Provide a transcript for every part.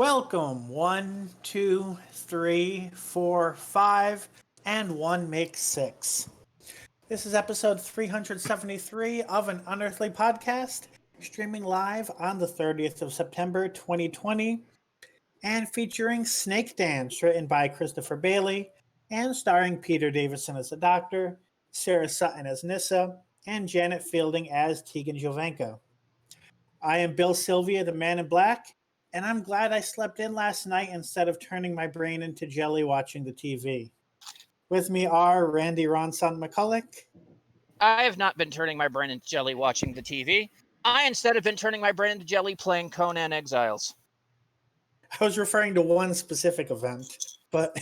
Welcome. 1, 2, 3, 4, 5, and 1 makes 6. This is episode 373 of an Unearthly Podcast, streaming live on the 30th of September 2020, and featuring Snakedance, written by Christopher Bailey, and starring Peter Davison as the Doctor, Sarah Sutton as Nissa, and Janet Fielding as Tegan Jovanka. I am Bill Sylvia, the Man in Black, and I'm glad I slept in last night instead of turning my brain into jelly watching the TV. With me are Randy Ronson McCulloch. I have not been turning my brain into jelly watching the TV. I instead have been turning my brain into jelly playing Conan Exiles. I was referring to one specific event, but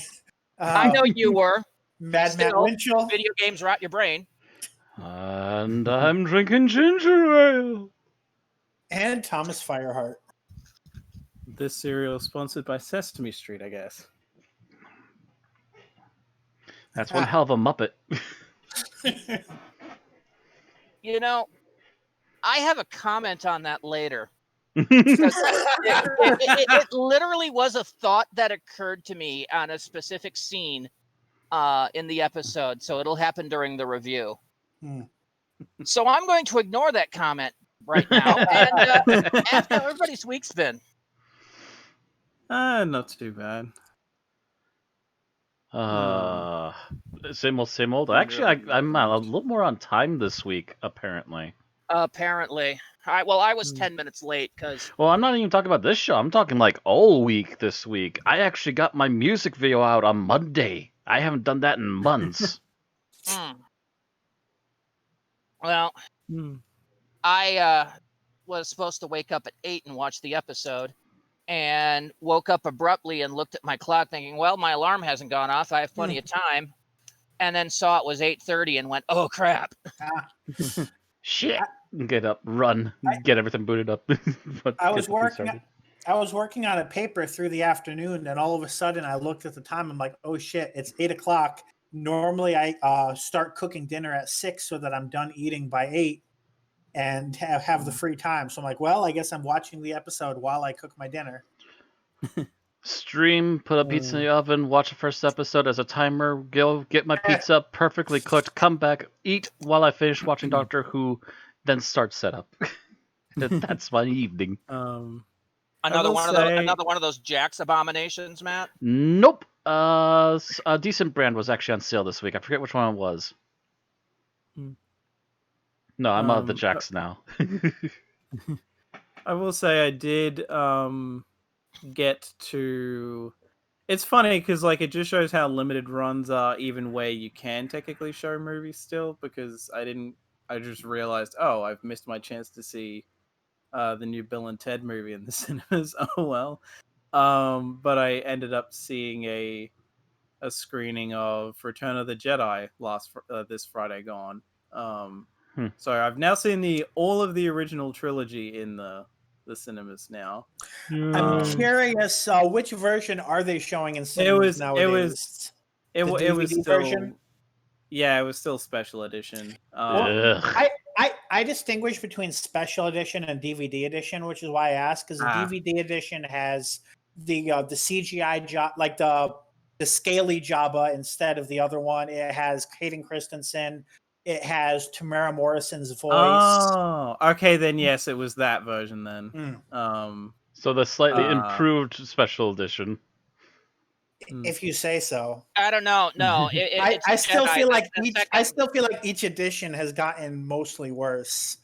I know you were. Mad Matt Still, Winchell video games rot your brain. And I'm drinking ginger ale. and Thomas Fireheart. This cereal is sponsored by Sesame Street, I guess. That's one hell of a Muppet. You know, I have a comment on that later. It literally was a thought that occurred to me on a specific scene in the episode, so it'll happen during the review. So I'm going to ignore that comment right now and ask how everybody's week's been. Not too bad. Same old. Actually, I'm a little more on time this week, apparently. Apparently. I was 10 minutes late because... Well, I'm not even talking about this show. I'm talking like all week this week. I actually got my music video out on Monday. I haven't done that in months. Well, I was supposed to wake up at 8 and watch the episode, and woke up abruptly and looked at my clock thinking, well, my alarm hasn't gone off. I have plenty of time. And then saw it was 8:30 and went, oh, crap. Shit. Get up, run, get everything booted up. I was working on a paper through the afternoon, and all of a sudden I looked at the time. I'm like, oh, shit, it's 8 o'clock. Normally I start cooking dinner at 6 so that I'm done eating by 8 and have the free time. So I'm like, well, I guess I'm watching the episode while I cook my dinner. Stream, put a pizza in the oven, watch the first episode as a timer, go get my pizza perfectly cooked, come back, eat while I finish watching Doctor Who, then start setup. That's my evening. Another one of those Jack's abominations, Matt? Nope. A decent brand was actually on sale this week. I forget which one it was. No, I'm out of the Jacks now. I will say I did get to... It's funny because it just shows how limited runs are even where you can technically show movies still, because I just realized, oh, I've missed my chance to see the new Bill and Ted movie in the cinemas. Oh well. But I ended up seeing a screening of Return of the Jedi this Friday gone. So I've now seen all of the original trilogy in the cinemas now. I'm curious, which version are they showing in cinemas nowadays? It was still version? Yeah, it was still special edition. I distinguish between special edition and DVD edition, which is why I asked, because the DVD edition has the CGI job, like the scaly Jabba instead of the other one. It has Hayden Christensen. It has Tamara Morrison's voice. Oh, okay, then yes, it was that version then. So the slightly improved special edition. If you say so. I don't know. No, I still feel like each edition has gotten mostly worse.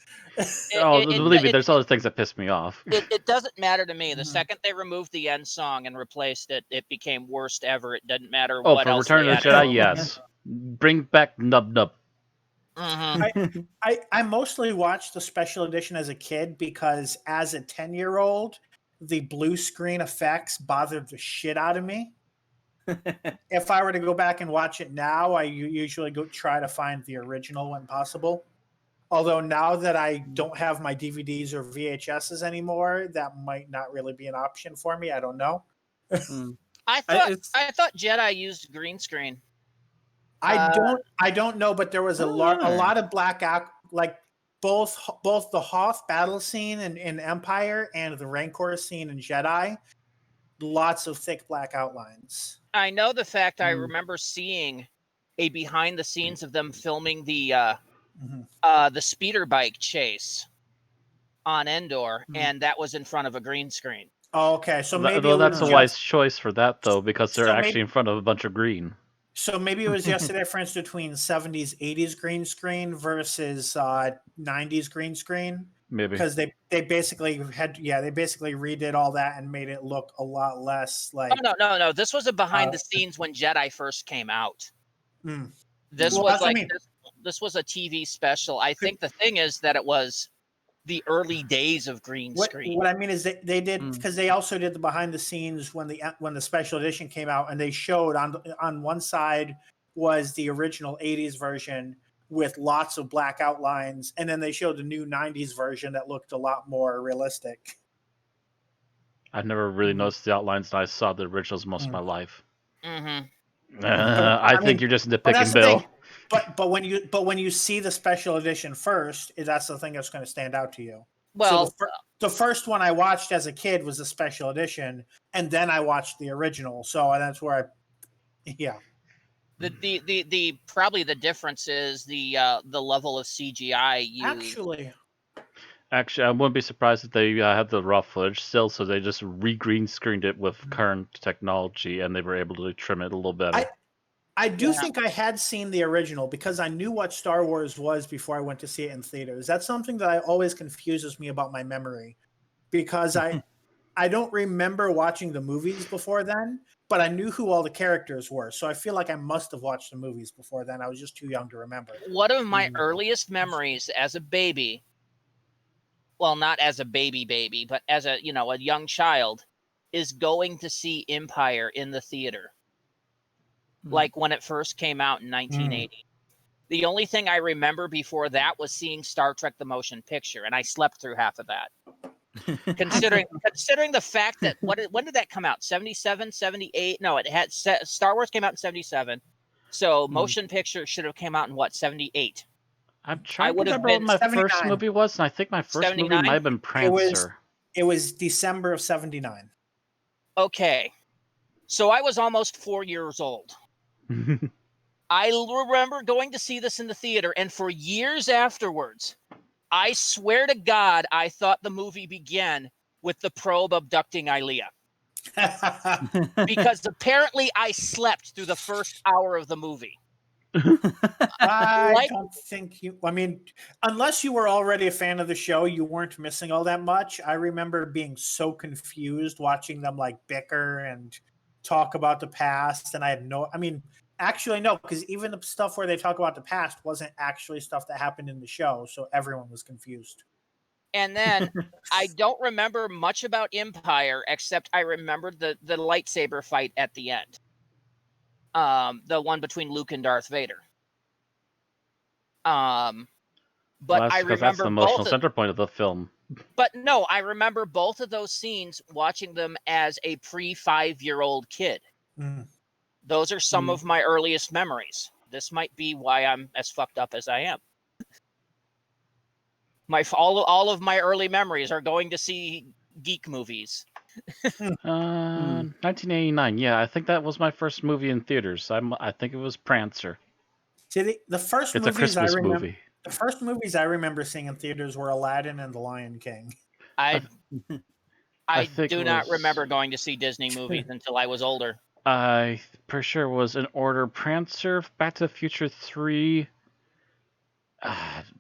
Believe me, there's other things that piss me off. It doesn't matter to me. The second they removed the end song and replaced it, it became worst ever. It doesn't matter what else. Return of the Jedi, yes. Bring back Nub Nub. I mostly watched the special edition as a kid because as a 10-year-old, the blue screen effects bothered the shit out of me. If I were to go back and watch it now, I usually try to find the original when possible. Although now that I don't have my DVDs or VHSs anymore, that might not really be an option for me. I don't know. I thought Jedi used green screen. I don't know, but there was a lot of black like both the Hoth battle scene in Empire and the Rancor scene in Jedi. lots of thick black outlines. I know the fact I remember seeing a behind the scenes of them filming the speeder bike chase on Endor, and that was in front of a green screen. Oh, okay, so maybe Well, it that's was a wise choice for that, though, because they're actually in front of a bunch of green. So maybe it was just the difference between 70s, 80s green screen versus 90s green screen. Maybe. Because they basically they basically redid all that and made it look a lot less like... Oh, no. This was a behind the scenes when Jedi first came out. This was this was a TV special. I think the thing is that it was the early days of green screen. What I mean is they did, because they also did the behind the scenes when the special edition came out, and they showed on one side was the original 80s version with lots of black outlines, and then they showed the new 90s version that looked a lot more realistic. I've never really noticed the outlines, and I saw the originals most of my life. Mm-hmm. I think you're just nitpicking, Bill. But when you see the special edition first, that's the thing that's going to stand out to you. Well, so the first one I watched as a kid was the special edition, and then I watched the original. So that's where The probably the difference is the level of CGI used. Actually, I wouldn't be surprised if they had the raw footage still, so they just re-green screened it with current technology, and they were able to trim it a little better. I do think I had seen the original because I knew what Star Wars was before I went to see it in theaters. That's something that always confuses me about my memory, because I don't remember watching the movies before then, but I knew who all the characters were. So I feel like I must have watched the movies before then. I was just too young to remember. One of my earliest memories as a baby, well, not as a baby, but as a young child, is going to see Empire in the theater. Like when it first came out in 1980. The only thing I remember before that was seeing Star Trek the Motion Picture, and I slept through half of that. Considering the fact that when did that come out? 77, 78? No, it had Star Wars came out in 77. So Motion Picture should have came out in 78? I'm trying to remember what my 79. first movie was, and I think my first 79? movie might have been Prancer. It was December of 79. Okay. So I was almost 4 years old. I remember going to see this in the theater, and for years afterwards, I swear to God, I thought the movie began with the probe abducting Ilea. Because apparently I slept through the first hour of the movie. I don't think unless you were already a fan of the show, you weren't missing all that much. I remember being so confused watching them bicker and talk about the past, and I had actually no, because even the stuff where they talk about the past wasn't actually stuff that happened in the show, so everyone was confused. And then I don't remember much about Empire, except I remembered the lightsaber fight at the end. The one between Luke and Darth Vader. But I remember that's the emotional center point of the film. But no, I remember both of those scenes watching them as a pre-5-year-old kid. Those are some of my earliest memories. This might be why I'm as fucked up as I am. All of my early memories are going to see geek movies. 1989. Yeah, I think that was my first movie in theaters. I think it was Prancer. See, the first It's a movies Christmas movie. The first movies I remember seeing in theaters were Aladdin and The Lion King. I do not remember going to see Disney movies until I was older. I pretty sure it was in order: Prancer, Back to the Future 3,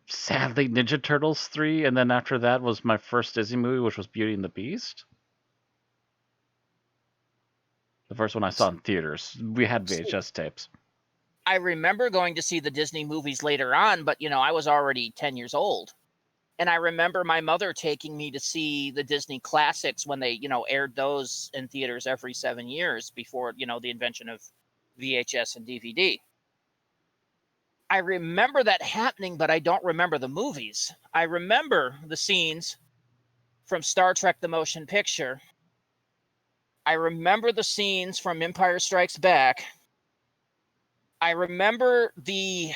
sadly Ninja Turtles 3, and then after that was my first Disney movie, which was Beauty and the Beast. The first one I saw in theaters. We had VHS tapes. I remember going to see the Disney movies later on, but I was already 10 years old. And I remember my mother taking me to see the Disney classics when they, aired those in theaters every 7 years before, the invention of VHS and DVD. I remember that happening, but I don't remember the movies. I remember the scenes from Star Trek the Motion Picture. I remember the scenes from Empire Strikes Back. I remember the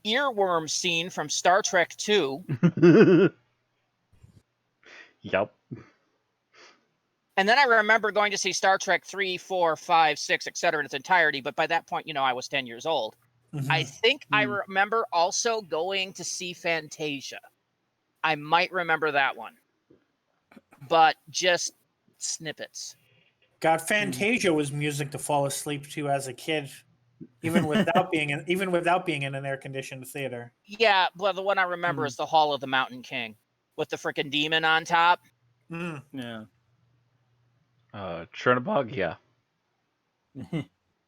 earworm scene from Star Trek 2. Yep. And then I remember going to see Star Trek 3, 4, 5, 6, etc. in its entirety. But by that point, I was 10 years old. Mhm. I think I remember also going to see Fantasia. I might remember that one. But just snippets. God, Fantasia was music to fall asleep to as a kid, even without being in an air-conditioned theater. Yeah, well, the one I remember is the Hall of the Mountain King with the frickin' demon on top. Yeah. Chernobog, yeah.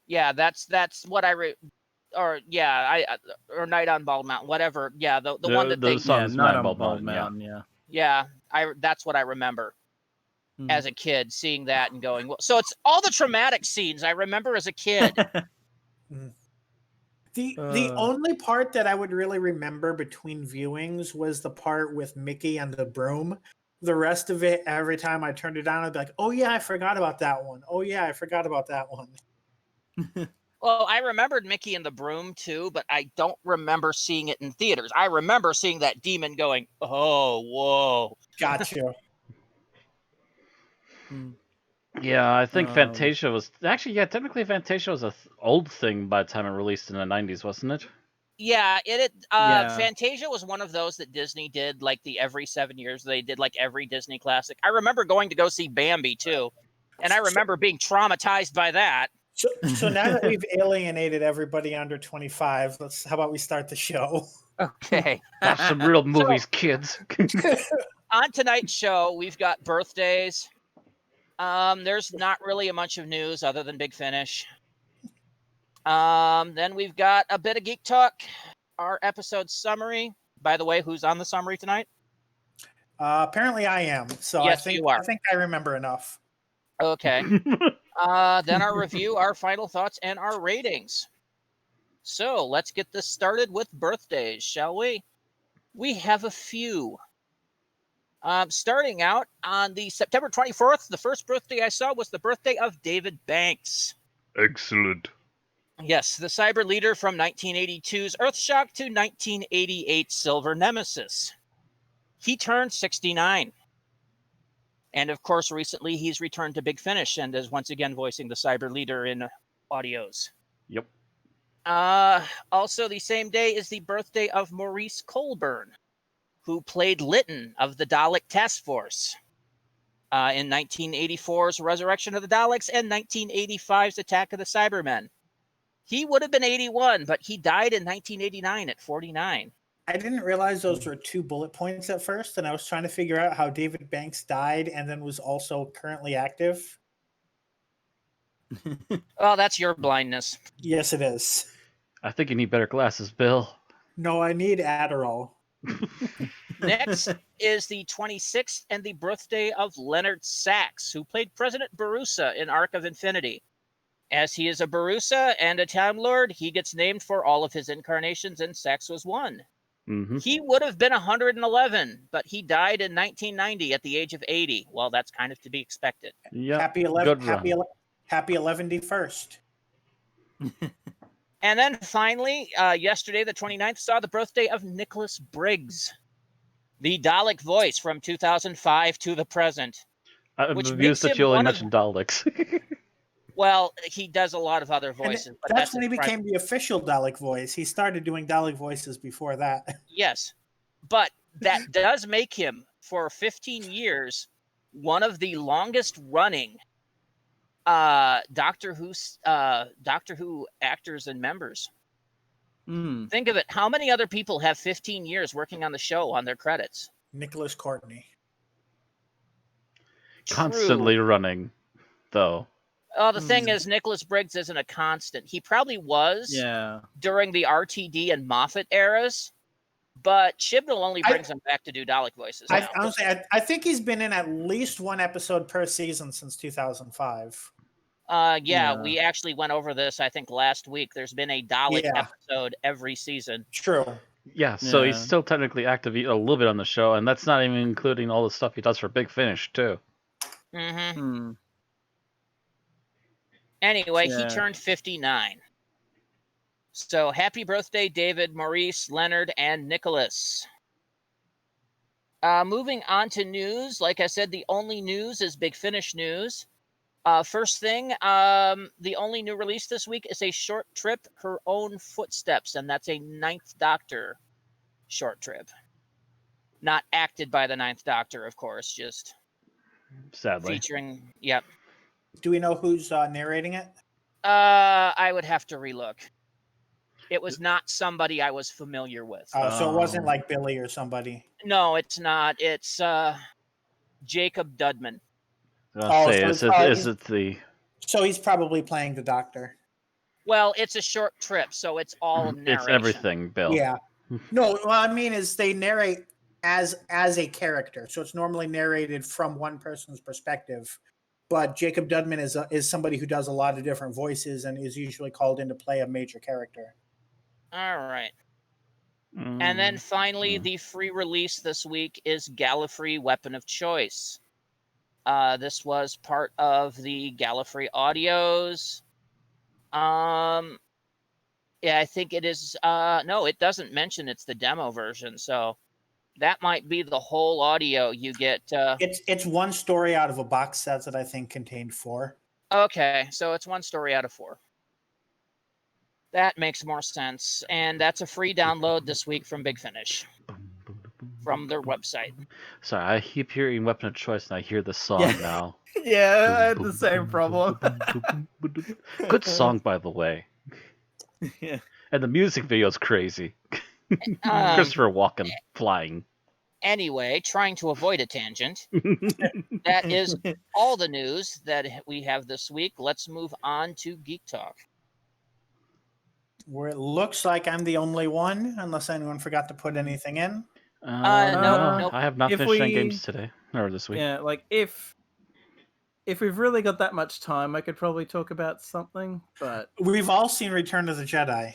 Yeah, that's what I or Night on Bald Mountain, whatever. Yeah, the one that the song is Night Night on Bald Bald Mountain, Mountain, yeah, that's what I remember as a kid, seeing that and going. Well, so it's all the traumatic scenes I remember as a kid. The only part that I would really remember between viewings was the part with Mickey and the broom. The rest of it, every time I turned it on, I'd be like, "Oh yeah, I forgot about that one. Oh yeah, I forgot about that one." Well, I remembered Mickey and the Broom too, but I don't remember seeing it in theaters. I remember seeing that demon going, "Oh, whoa!" Gotcha. Yeah, I think Fantasia was actually technically Fantasia was a old thing by the time it released in the 90s, wasn't it? Yeah, Yeah. Fantasia was one of those that Disney did like the every 7 years. They did like every Disney classic. I remember going to go see Bambi too, and I remember being traumatized by that. So now that we've alienated everybody under 25, how about we start the show? Okay. Watch some real movies, kids. On tonight's show, we've got birthdays. There's not really a bunch of news other than Big Finish. Then we've got a bit of geek talk, our episode summary. By the way, who's on the summary tonight? Apparently, I am. So Yes, you are. I think I remember enough. Okay. Then our review, our final thoughts, and our ratings. So let's get this started with birthdays, shall we? We have a few. Starting out on the September 24th, the first birthday I saw was the birthday of David Banks. Excellent. Yes, the cyber leader from 1982's Earthshock to 1988's Silver Nemesis. He turned 69. And of course, recently he's returned to Big Finish and is once again voicing the cyber leader in audios. Yep. Also, the same day is the birthday of Maurice Colburn, who played Lytton of the Dalek Task Force in 1984's Resurrection of the Daleks and 1985's Attack of the Cybermen. He would have been 81, but he died in 1989 at 49. I didn't realize those were 2 bullet points at first, and I was trying to figure out how David Banks died and then was also currently active. Oh, that's your blindness. Yes, it is. I think you need better glasses, Bill. No, I need Adderall. Next is the 26th and the birthday of Leonard Sachs, who played President Barusa in Arc of Infinity. As he is a Barusa and a Time Lord, he gets named for all of his incarnations, and Sachs was one. Mm-hmm. He would have been 111, but he died in 1990 at the age of 80. Well, that's kind of to be expected. Yep. Happy 11st. And then finally, yesterday, the 29th, saw the birthday of Nicholas Briggs, the Dalek voice from 2005 to the present. I'm which amused makes that you him only one of- mentioned Daleks. Well, he does a lot of other And voices. But that's when he his became the official Dalek voice. He started doing Dalek voices before that. Yes, but that does make him, for 15 years, one of the longest running Doctor Who actors and members. Think of it. How many other people have 15 years working on the show on their credits? Nicholas Courtney. Constantly running, though. Oh, the thing is, Nicholas Briggs isn't a constant. He probably was during the RTD and Moffat eras, but Chibnall only brings him back to do Dalek voices now. Honestly, I think he's been in at least 1 episode per season since 2005. We actually went over this, I think, last week. There's been a Dalek episode every season. True. Yeah, so he's still technically active a little bit on the show, and that's not even including all the stuff he does for Big Finish, too. Mm-hmm. Anyway, he turned 59. So happy birthday, David, Maurice, Leonard, and Nicholas. Moving on to news. Like I said, the only news is Big Finish news. First thing, the only new release this week is a short trip, Her Own Footsteps, and that's a Ninth Doctor short trip. Not acted by the Ninth Doctor, of course, just Sadly. featuring. Yep. Do we know who's narrating it? I would have to relook. It was not somebody I was familiar with. So it wasn't like Billy or somebody. No, it's not. It's Jacob Dudman. I'll say, so is it the... So he's probably playing the Doctor. Well, it's a short trip, so it's all narration. It's everything, Bill. Yeah. No, what I mean is they narrate as a character, so it's normally narrated from one person's perspective. But Jacob Dudman is somebody who does a lot of different voices and is usually called in to play a major character. All right. And then finally, the free release this week is Gallifrey Weapon of Choice. This was part of the Gallifrey audios. Yeah, I think it is. No, it doesn't mention it's the demo version, so that might be the whole audio you get. It's one story out of a box set that I think contained 4. Okay, so it's one story out of 4. That makes more sense, and that's a free download this week from Big Finish from their website. Sorry, I keep hearing Weapon of Choice, and I hear the song now. Yeah, I had the same problem. Good song, by the way. Yeah. And the music video is crazy. Christopher Walken flying. Anyway, trying to avoid a tangent. That is all the news that we have this week. Let's move on to Geek Talk. Where it looks like I'm the only one, unless anyone forgot to put anything in. Nope. I have not finished any games today or this week. Yeah, like if we've really got that much time, I could probably talk about something. But We've all seen Return of the Jedi.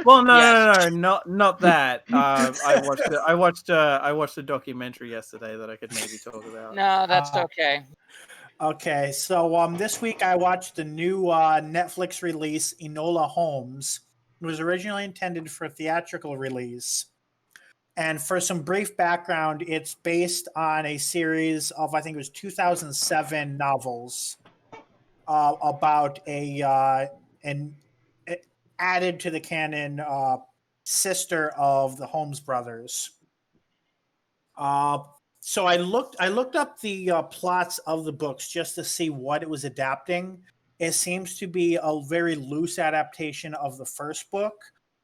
well, no, Yes. not that. I watched a documentary yesterday that I could maybe talk about. No, that's okay. Okay, so this week I watched the new Netflix release, Enola Holmes. It was originally intended for theatrical release. And for some brief background, it's based on a series of, I think it was 2007 novels about an added to the canon sister of the Holmes brothers. So I looked up the plots of the books just to see what it was adapting. It seems to be a very loose adaptation of the first book,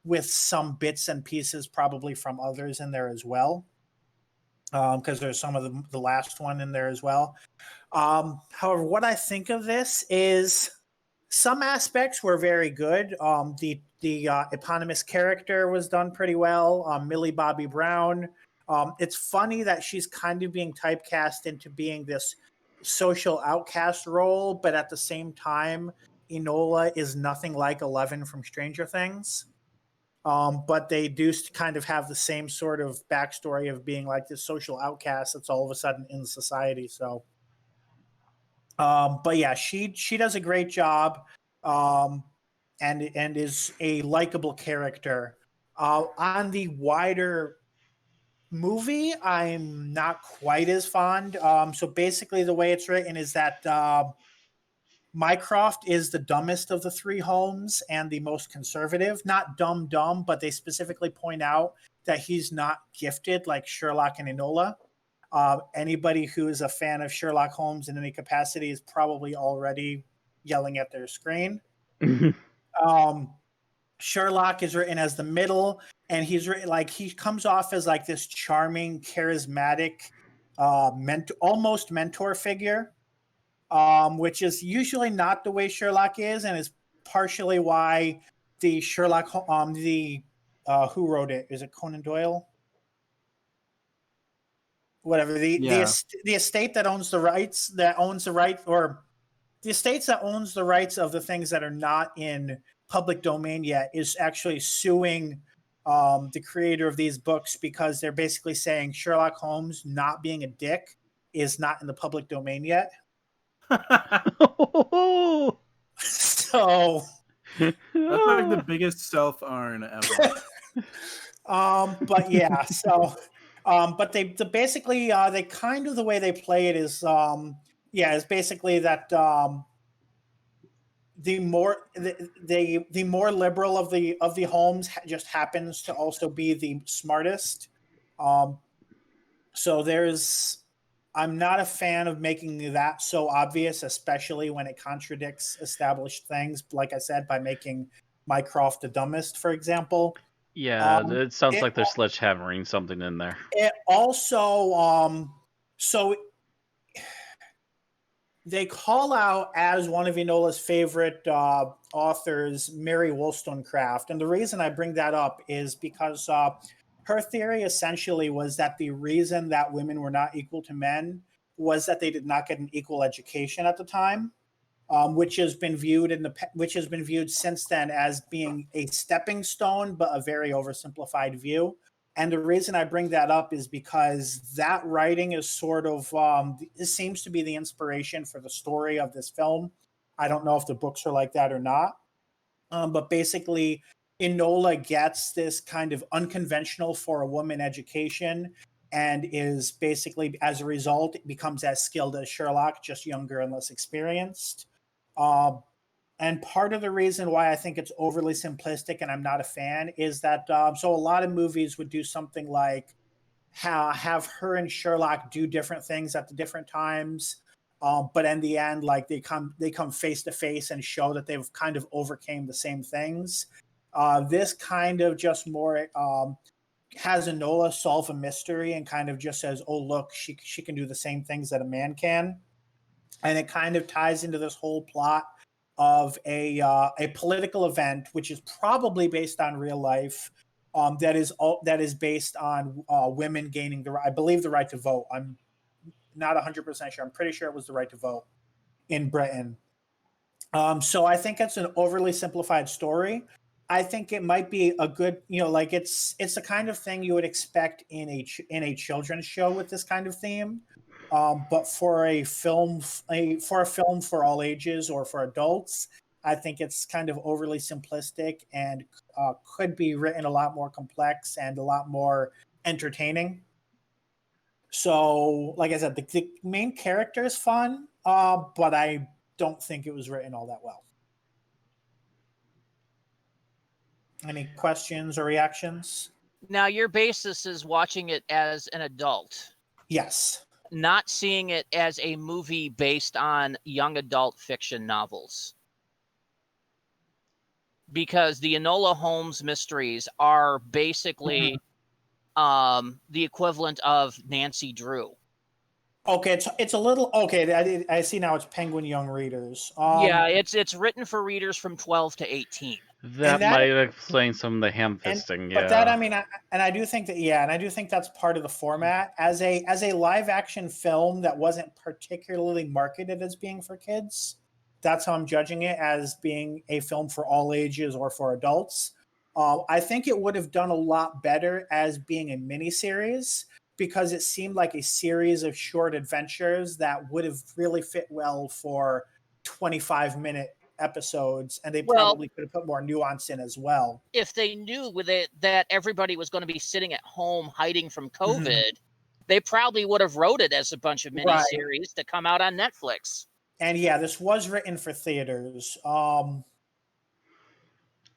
with some bits and pieces probably from others in there as well, because there's some of the last one in there as well. However, what I think of this is some aspects were very good. The eponymous character was done pretty well. Millie Bobby Brown. It's funny that she's kind of being typecast into being this social outcast role, but at the same time, Enola is nothing like Eleven from Stranger Things. But they do kind of have the same sort of backstory of being like this social outcast that's all of a sudden in society. So, but yeah, she does a great job, and is a likable character. On the wider movie, I'm not quite as fond. So basically, the way it's written is that Mycroft is the dumbest of the 3 Holmes and the most conservative. Not dumb, but they specifically point out that he's not gifted like Sherlock and Enola. Anybody who is a fan of Sherlock Holmes in any capacity is probably already yelling at their screen. Sherlock is written as the middle, and he's written like he comes off as like this charming, charismatic, almost mentor figure. Which is usually not the way Sherlock is, and is partially why the Sherlock, who wrote it? Is it Conan Doyle? Whatever the estate that owns the rights, or the estates that owns the rights of the things that are not in public domain yet is actually suing the creator of these books because they're basically saying Sherlock Holmes not being a dick is not in the public domain yet. So that's like the biggest self-own ever. But yeah, so But basically they kind of the way they play it is is basically that the more liberal of the Holmes just happens to also be the smartest. So I'm not a fan of making that so obvious, especially when it contradicts established things. Like I said, by making Mycroft the dumbest, for example. Yeah, it sounds It, like they're sledgehammering something in there. it also so they call out as one of Enola's favorite authors, Mary Wollstonecraft. And the reason I bring that up is because her theory essentially was that the reason that women were not equal to men was that they did not get an equal education at the time, which has been viewed since then as being a stepping stone, but a very oversimplified view. And the reason I bring that up is because that writing is sort of, it seems to be the inspiration for the story of this film. I don't know if the books are like that or not. But basically, Enola gets this kind of unconventional for a woman education and is basically, as a result, becomes as skilled as Sherlock, just younger and less experienced. And part of the reason why I think it's overly simplistic and I'm not a fan is that so a lot of movies would do something like have her and Sherlock do different things at the different times, but in the end, like they come face to face and show that they've kind of overcame the same things. This kind of just more has Enola solve a mystery and kind of just says, "Oh, look, she can do the same things that a man can," and it kind of ties into this whole plot of a political event, which is probably based on real life. That is based on women gaining I believe the right to vote. I'm not 100% sure. I'm pretty sure it was the right to vote in Britain. So I think it's an overly simplified story. I think it might be a good, like it's the kind of thing you would expect in a children's show with this kind of theme. But for a film for all ages or for adults, I think it's kind of overly simplistic and could be written a lot more complex and a lot more entertaining. So, like I said, the main character is fun, but I don't think it was written all that well. Any questions or reactions? Now, your basis is watching it as an adult, Yes. not seeing it as a movie based on young adult fiction novels. Because the Enola Holmes mysteries are basically the equivalent of Nancy Drew. Okay, it's a little okay. I see now. It's Penguin Young Readers. Yeah, it's written for readers from 12 to 18. That might explain some of the ham fisting. But that, I mean, I do think that, and I do think that's part of the format as a live action film that wasn't particularly marketed as being for kids. That's how I'm judging it, as being a film for all ages or for adults. I think it would have done a lot better as being a miniseries, because it seemed like a series of short adventures that would have really fit well for 25-minute episodes, and they probably could have put more nuance in as well. If they knew that everybody was going to be sitting at home hiding from COVID, they probably would have wrote it as a bunch of miniseries to come out on Netflix. And yeah, this was written for theaters.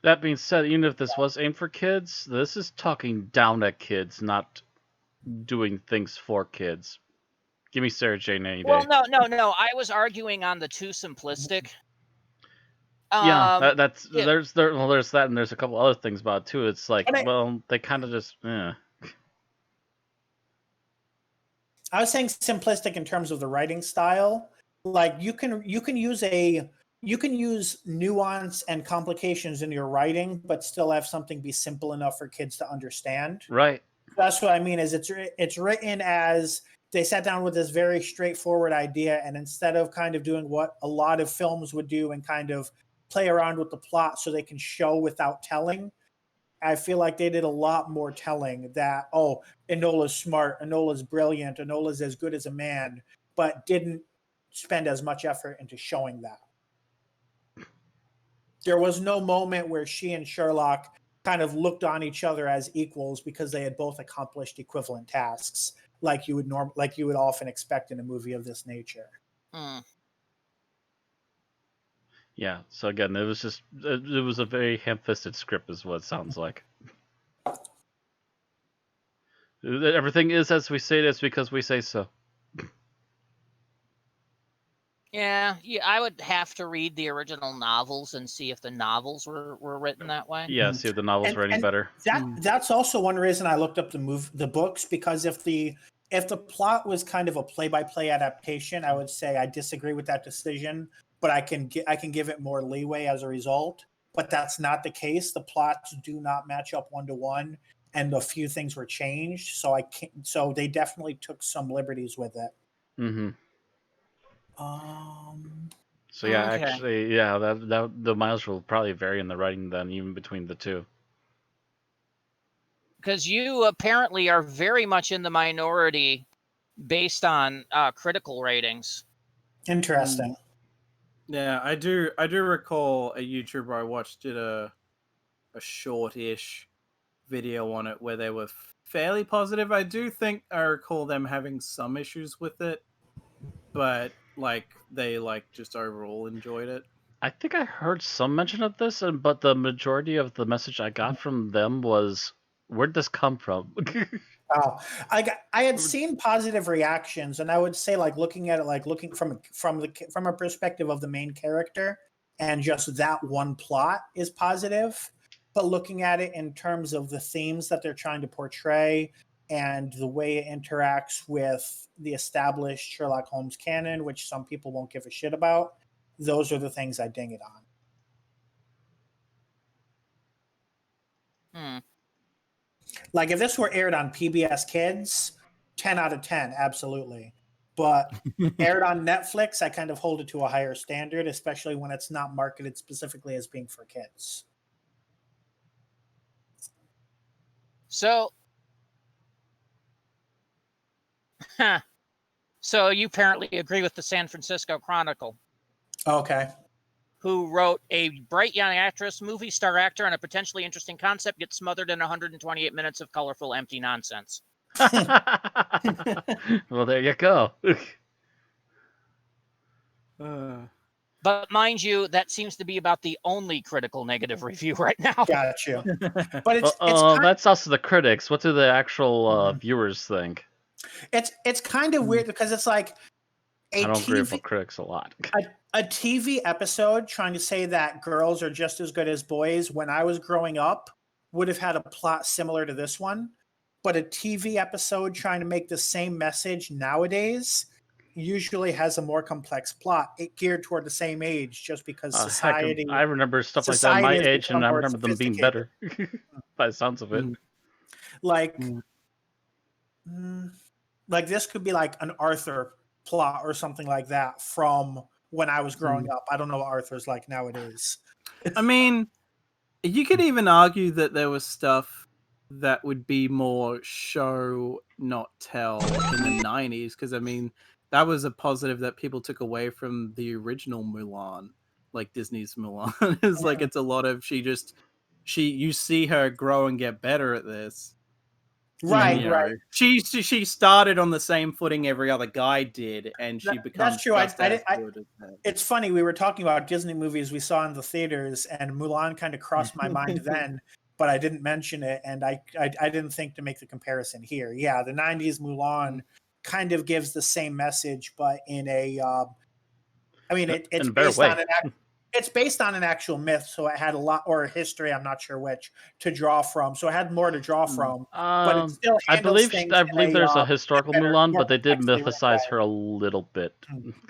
That being said, even if this was aimed for kids, this is talking down at kids, not doing things for kids. Give me Sarah Jane any day. Well, no. I was arguing on the too simplistic. Yeah, there's that, and there's a couple other things about it too. It's like, they kind of just. I was saying simplistic in terms of the writing style. Like you can use nuance and complications in your writing, but still have something be simple enough for kids to understand. Right. That's what I mean. Is it's written as they sat down with this very straightforward idea, and instead of kind of doing what a lot of films would do and kind of play around with the plot so they can show without telling, I feel like they did a lot more telling that, oh, Enola's smart, Enola's brilliant, Enola's as good as a man, but didn't spend as much effort into showing that. There was no moment where she and Sherlock kind of looked on each other as equals because they had both accomplished equivalent tasks, like you would often expect in a movie of this nature. Mm. Yeah. So again, it was a very ham-fisted script, is what it sounds like. Everything is as we say it is because we say so. Yeah, I would have to read the original novels and see if the novels were written that way. Yeah, see if the novel's writing better. That's also one reason I looked up the books, because if the plot was kind of a play-by-play adaptation, I would say I disagree with that decision, but I can give it more leeway as a result. But that's not the case. The plots do not match up one-to-one, and a few things were changed. So they definitely took some liberties with it. Mm-hmm. So yeah, Okay. actually, yeah, that the miles will probably vary in the writing then, even between the two. Because you apparently are very much in the minority based on critical ratings. Interesting. Yeah, I do recall a YouTuber I watched did a short-ish video on it where they were fairly positive. I do think I recall them having some issues with it, but they just overall enjoyed it. I think I heard some mention of this, but the majority of the message I got from them was, "Where'd this come from?" Oh, I had seen positive reactions, and I would say, like, looking at it, like looking from a perspective of the main character, and just that one plot is positive. But looking at it in terms of the themes that they're trying to portray and the way it interacts with the established Sherlock Holmes canon, which some people won't give a shit about, those are the things I ding it on. Like, if this were aired on PBS Kids, 10 out of 10, absolutely. But aired on Netflix, I kind of hold it to a higher standard, especially when it's not marketed specifically as being for kids. So, so you apparently agree with the San Francisco Chronicle, Okay. who wrote, a bright young actress, movie star actor, and a potentially interesting concept gets smothered in 128 minutes of colorful, empty nonsense. Well, there you go. But mind you, that seems to be about the only critical negative review right now. Got you. But it's that's also the critics. What do the actual viewers think? It's kind of weird because it's like I don't agree with critics a lot. A TV episode trying to say that girls are just as good as boys when I was growing up would have had a plot similar to this one. But a TV episode trying to make the same message nowadays usually has a more complex plot. It geared toward the same age, just because society. I remember stuff like that at my age, and I remember them being better. By the sounds of it. Like this could be like an Arthur plot or something like that from when I was growing up. I don't know what Arthur's like nowadays. I mean, you could even argue that there was stuff that would be more show, not tell in the 90s, because, I mean, that was a positive that people took away from the original Mulan, like Disney's Mulan. It's like, it's a lot of, you see her grow and get better at this. Right, right. She started on the same footing every other guy did, and she becomes. That's true. It's funny, we were talking about Disney movies we saw in the theaters, and Mulan kind of crossed my mind then, but I didn't mention it, and I didn't think to make the comparison here. Yeah, the '90s Mulan kind of gives the same message, but in a, I mean, it's based on it's based on an actual myth, so it had a lot, or a history, I'm not sure which, to draw from. So it had more to draw from. But it still I believe there's a historical Mulan, but they did mythicize her a little bit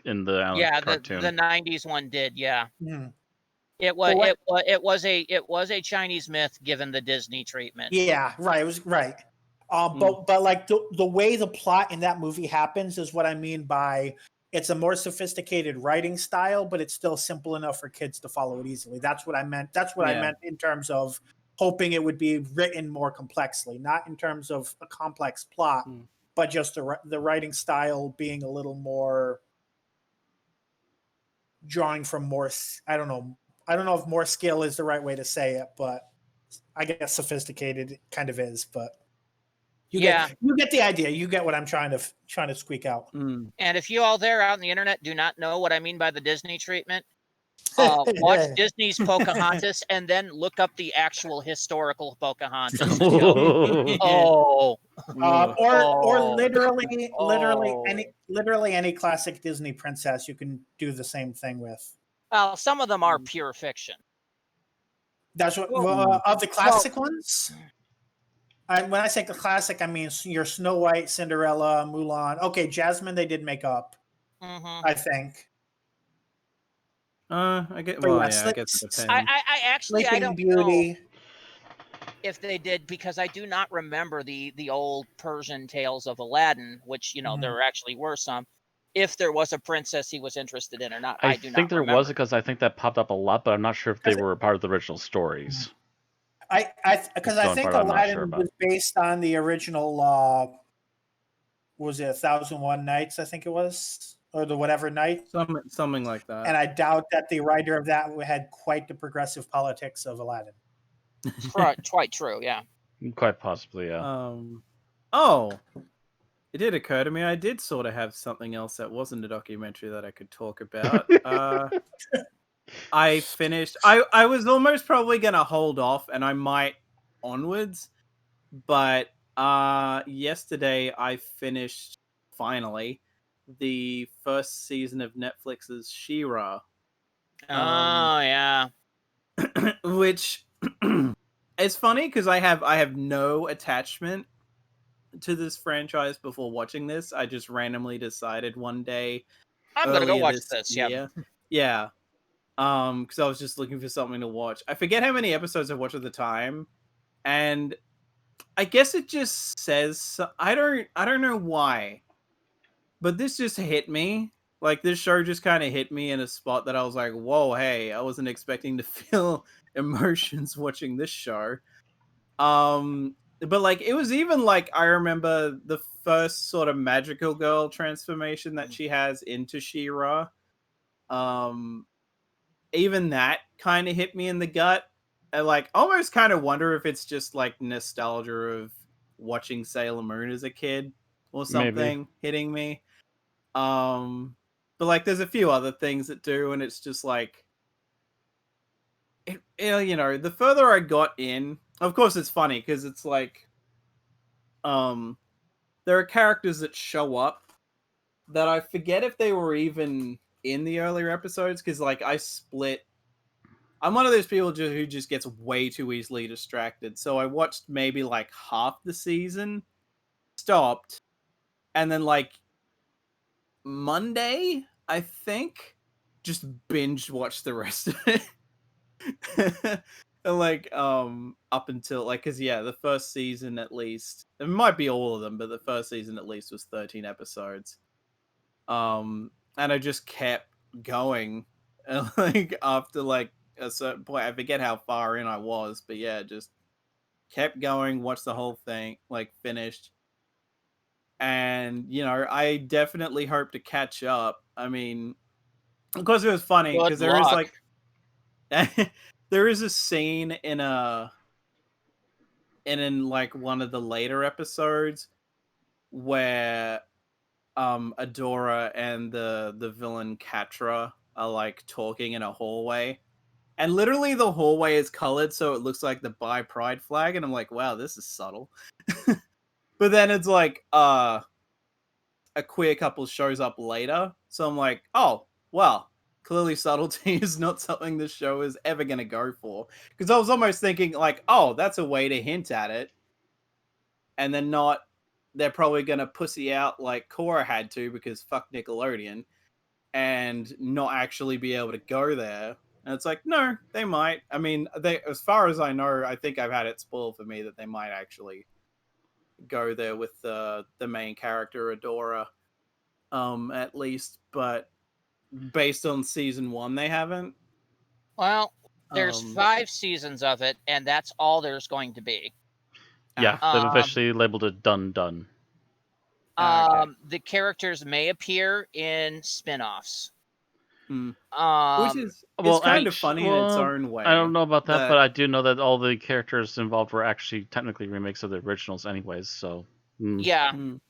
in the cartoon. The '90s one did, yeah. It was a Chinese myth given the Disney treatment. Yeah, right. It was right. But like the way the plot in that movie happens is what I mean by it's a more sophisticated writing style, but it's still simple enough for kids to follow it easily. That's what I meant. That's what I meant in terms of hoping it would be written more complexly, not in terms of a complex plot, but just the writing style being a little more drawing from more. I don't know if more skill is the right way to say it, but I guess sophisticated it kind of is, but you Yeah. get the idea. You get what I'm trying to squeak out. Mm. And if you all there out on the internet do not know what I mean by the Disney treatment, watch Disney's Pocahontas and then look up the actual historical Pocahontas. And go, oh, Or Oh. literally any classic Disney princess you can do the same thing with. well, some of them are pure fiction. That's what Well, of the classic ones. When I say the classic, I mean your Snow White, Cinderella, Mulan. Okay, Jasmine they did make up, Mm-hmm. I think. I get. But Well, yeah, I guess it depends. I actually I Sleeping don't Beauty. know if they did, because I do not remember the old Persian tales of Aladdin, which there actually were some. If there was a princess he was interested in or not, I do not think there remember. was, because I think that popped up a lot, but I'm not sure if they were a part of the original stories. Because I Going think part I'm not Aladdin sure about. was based on the original. Was it 1001 Nights? I think it was, or the whatever night. Something like that. And I doubt that the writer of that had quite the progressive politics of Aladdin. Quite true, yeah. Quite possibly, yeah. Oh, it did occur to me I did sort of have something else that wasn't a documentary that I could talk about. I finished. I was almost probably gonna hold off, and I might onwards, but yesterday I finished finally the first season of Netflix's She-Ra. Yeah. Which it's funny because I have no attachment to this franchise before watching this. I just randomly decided one day I'm gonna go earlier watch this this. year. Yeah. Because I was just looking for something to watch. I forget how many episodes I watched at the time, and I guess it just says I don't know why, but this just hit me. Like, this show just kind of hit me in a spot that I was like, "Whoa, hey! I wasn't expecting to feel emotions watching this show." But like, it was even like, I remember the first sort of magical girl transformation that she has into She-Ra. Even that kind of hit me in the gut. I like almost kind of wonder if it's just like nostalgia of watching Sailor Moon as a kid or something hitting me. But like, there's a few other things that do, and it's just like, the further I got in, of course, it's funny because it's like, there are characters that show up that I forget if they were even in the earlier episodes, because like I'm one of those people who just gets way too easily distracted. So I watched maybe like half the season, stopped, and then like Monday, I think, just binge watched the rest of it. And like up until like, because yeah, the first season at least, it might be all of them, but the first season at least was 13 episodes. And I just kept going, and like after like a certain point, I forget how far in I was, but yeah, just kept going, watched the whole thing, like finished. And I definitely hope to catch up. I mean, of course, it was funny Good because there is luck. like there is a scene in like one of the later episodes where Adora and the villain Catra are like talking in a hallway, and literally the hallway is colored so it looks like the Bi Pride flag, and I'm like, wow, this is subtle. But then it's like a queer couple shows up later, so I'm like, oh well, clearly subtlety is not something this show is ever gonna go for, because I was almost thinking like, oh, that's a way to hint at it, and then not, they're probably gonna pussy out like Korra had to because fuck Nickelodeon, and not actually be able to go there. And it's like, no, they might. I mean, they, as far as I know, I think I've had it spoiled for me that they might actually go there with the main character Adora, at least. But based on season 1, they haven't. Well, there's Um, 5 seasons of it, and that's all there's going to be. Yeah, Ah. they've officially labeled it done. Okay. The characters may appear in spin-offs. Mm. Um, Which is kind of funny in its well, own way. I don't know about that, but I do know that all the characters involved were actually technically remakes of the originals, anyways. So yeah, Mm.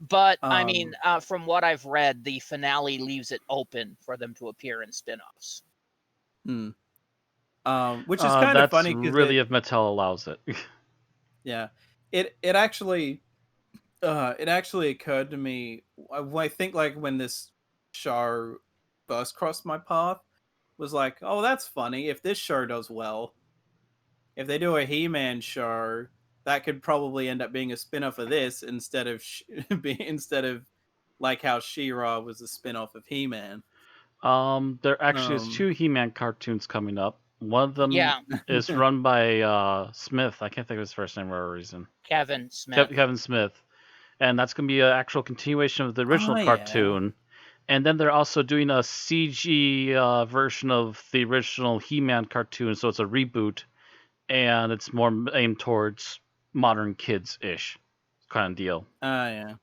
but I mean, from what I've read, the finale leaves it open for them to appear in spin-offs. Mm. Which is kind of funny because really if Mattel allows it. yeah, it actually occurred to me. I think like when this show first crossed my path was like, oh, that's funny. If this show does well, if they do a He-Man show, that could probably end up being a spin-off of this instead of like how She-Ra was a spin-off of He-Man. There actually is 2 He-Man cartoons coming up. One of them Yeah, is run by Smith. I can't think of his first name for a reason. Kevin Smith. Kevin Smith. And that's going to be an actual continuation of the original Oh, yeah. cartoon. And then they're also doing a CG version of the original He-Man cartoon, so it's a reboot, and it's more aimed towards modern kids-ish kind of deal. Yeah.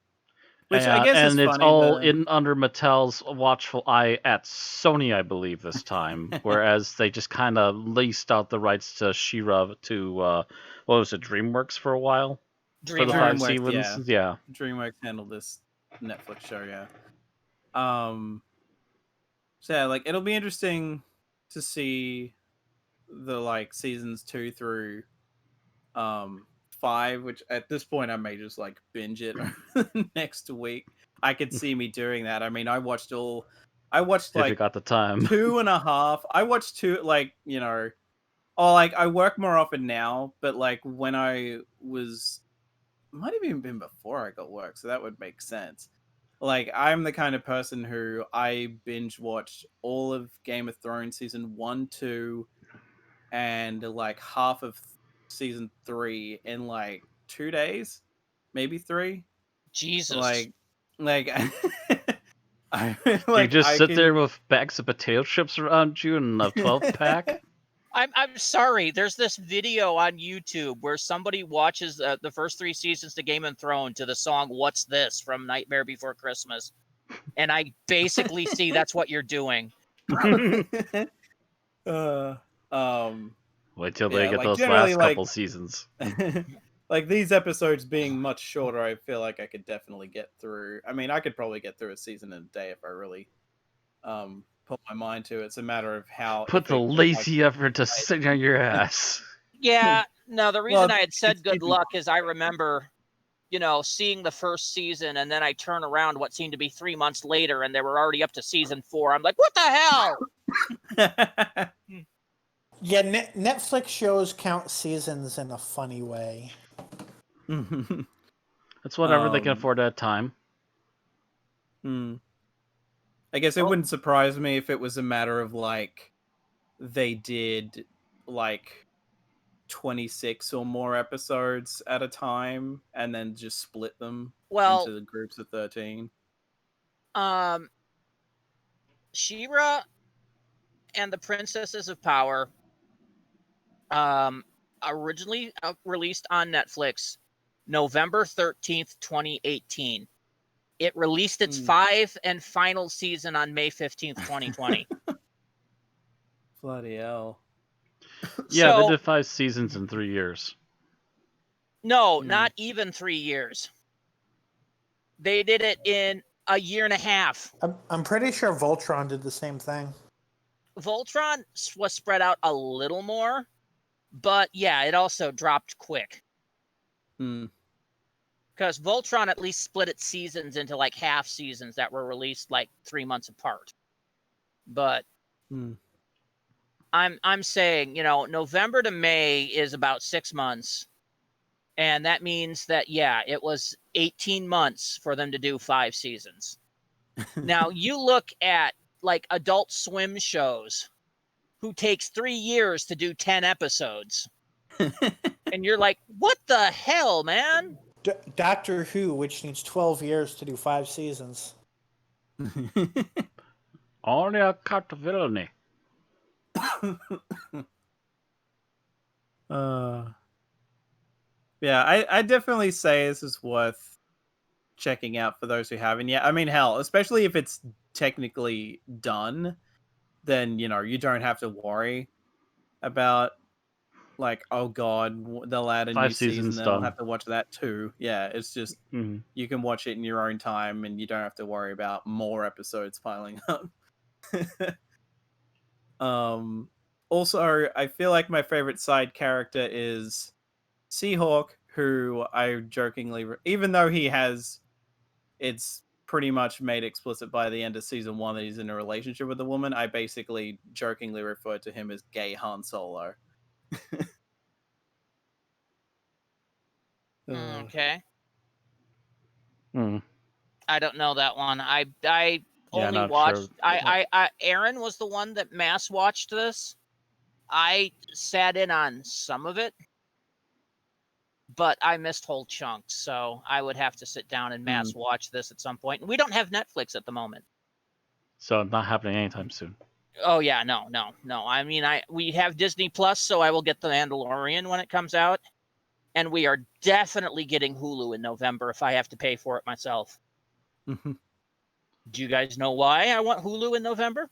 Which I guess is and it's funny. all in under Mattel's watchful eye at Sony, I believe, this time. Whereas they just kind of leased out the rights to She-Ra to what was it, DreamWorks for a while for the 5 seasons. Yeah. DreamWorks handled this Netflix show. Yeah. So yeah, like it'll be interesting to see the like seasons 2 through 5, which at this point I may just like binge it next week. I could see me doing that. I mean, I watched If like you got the time. 2.5. I watched like I work more often now, but like when I was, might have even been before I got work, so that would make sense. Like I'm the kind of person who I binge watched all of Game of Thrones season 1, 2, and like half of season 3 in like 2 days, maybe 3. Jesus. Like I You just sit there with bags of potato chips around you and a 12-pack. I'm sorry. There's this video on YouTube where somebody watches the first 3 seasons to Game of Thrones to the song "What's This" from Nightmare Before Christmas, and I basically see that's what you're doing. Wait till they get those last couple seasons. Like these episodes being much shorter, I feel like I could definitely get through. I mean, I could probably get through a season in a day if I really put my mind to it. It's a matter of how put the lazy effort to sit on your ass. Yeah, no, the reason I had said good luck is I remember, seeing the first season and then I turn around what seemed to be 3 months later and they were already up to season 4. I'm like, what the hell? Yeah, Netflix shows count seasons in a funny way. That's whatever they can afford at a time. I guess it wouldn't surprise me if it was a matter of like they did like 26 or more episodes at a time and then just split them into the groups of 13. She-Ra and the Princesses of Power originally released on Netflix November 13th, 2018. It released its 5th and final season on May 15th, 2020. Bloody hell. Yeah, they did 5 seasons in 3 years. No, not even 3 years. They did it in a year and a half. I'm pretty sure Voltron did the same thing. Voltron was spread out a little more, but yeah, it also dropped quick. Because Voltron at least split its seasons into like half seasons that were released like 3 months apart. But I'm saying, November to May is about 6 months. And that means that, yeah, it was 18 months for them to do 5 seasons. Now, you look at like Adult Swim shows who takes 3 years to do 10 episodes. And you're like, what the hell, man? Doctor Who, which needs 12 years to do 5 seasons. Only a cut villainy. Yeah, I definitely say this is worth checking out for those who haven't yet. I mean, hell, especially if it's technically done, then you don't have to worry about like, oh god, they'll add a 5 new season, seasons then I'll done. have to watch that too. Yeah, it's just you can watch it in your own time, and you don't have to worry about more episodes piling up. Also, I feel like my favorite side character is Seahawk, who I jokingly, even though it's pretty much made explicit by the end of season 1 that he's in a relationship with a woman, I basically jokingly refer to him as gay Han Solo. Okay. Mm. I don't know that one. I only not watched. sure. I Aaron was the one that mass watched this. I sat in on some of it, but I missed whole chunks. So I would have to sit down and mass watch this at some point. And we don't have Netflix at the moment. So not happening anytime soon. Oh yeah, no. I mean, we have Disney Plus, so I will get The Mandalorian when it comes out, and we are definitely getting Hulu in November if I have to pay for it myself. Do you guys know why I want Hulu in November?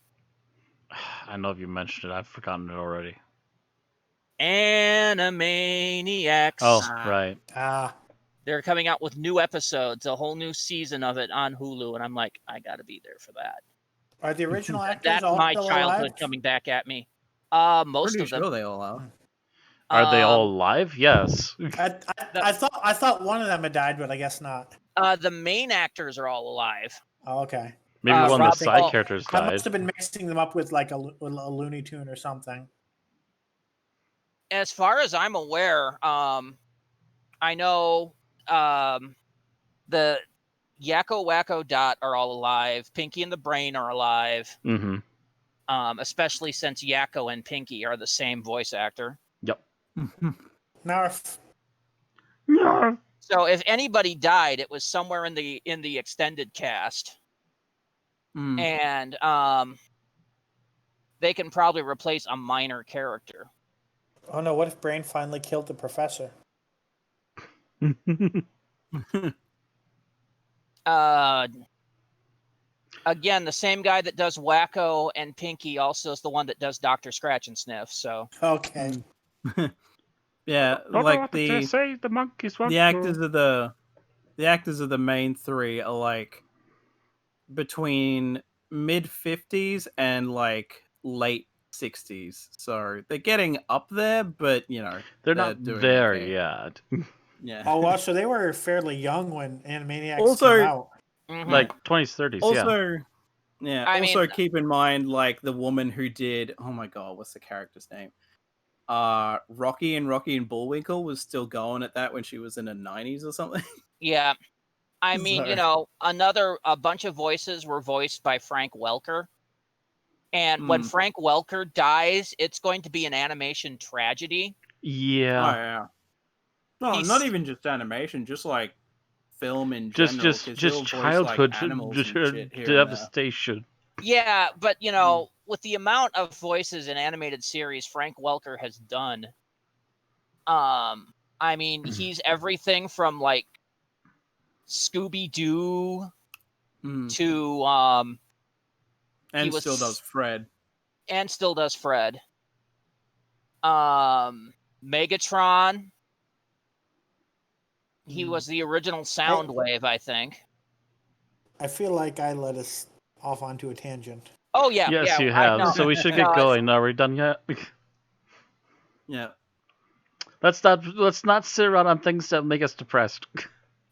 I know if you mentioned it. I've forgotten it already. Animaniacs. Oh, right. They're coming out with new episodes, a whole new season of it on Hulu, and I'm like, I gotta be there for that. Are the original actors That's all my still childhood alive? coming back at me. Most Pretty of them. sure they all are. Are they all alive? Yes. I thought one of them had died, but I guess not. The main actors are all alive. Oh, okay. Maybe one of the Rob side Hall- characters I died. must have been mixing them up with like a Looney Tune or something. As far as I'm aware, I know the Yakko Wacko Dot are all alive. Pinky and the Brain are alive. Mm-hmm. Especially since Yakko and Pinky are the same voice actor. Yep. Narf. So if anybody died, it was somewhere in the extended cast. And they can probably replace a minor character. Oh no, what if Brain finally killed the professor? Again, the same guy that does Wacko and Pinky also is the one that does Dr. Scratch and Sniff. So okay. Yeah, like say the monkeys want the actors of the main three are like between mid-50s and like late 60s. So they're getting up there, but they're not doing there okay. yet. Yeah. Oh well, so they were fairly young when Animaniacs Also- came out. Like 20s, 30s, Also, I keep in mind like the woman who did, oh my god, what's the character's name? Rocky and Bullwinkle was still going at that when she was in the 90s or something. Yeah. I mean, Sorry. a bunch of voices were voiced by Frank Welker. And when Frank Welker dies, it's going to be an animation tragedy. Yeah. Oh yeah. No, not even just animation, just like film in Just general. 'cause he'll voice, childhood like, animals and shit here and there. devastation. Yeah, but with the amount of voices in animated series Frank Welker has done, I mean, he's everything from like Scooby-Doo to and still does Fred. And still does Fred. Megatron. He was the original Soundwave, I think. I feel like I let us off onto a tangent. Oh yeah, Yes, you have. So we should get going. Are we done yet? Yeah. Let's not sit around on things that make us depressed.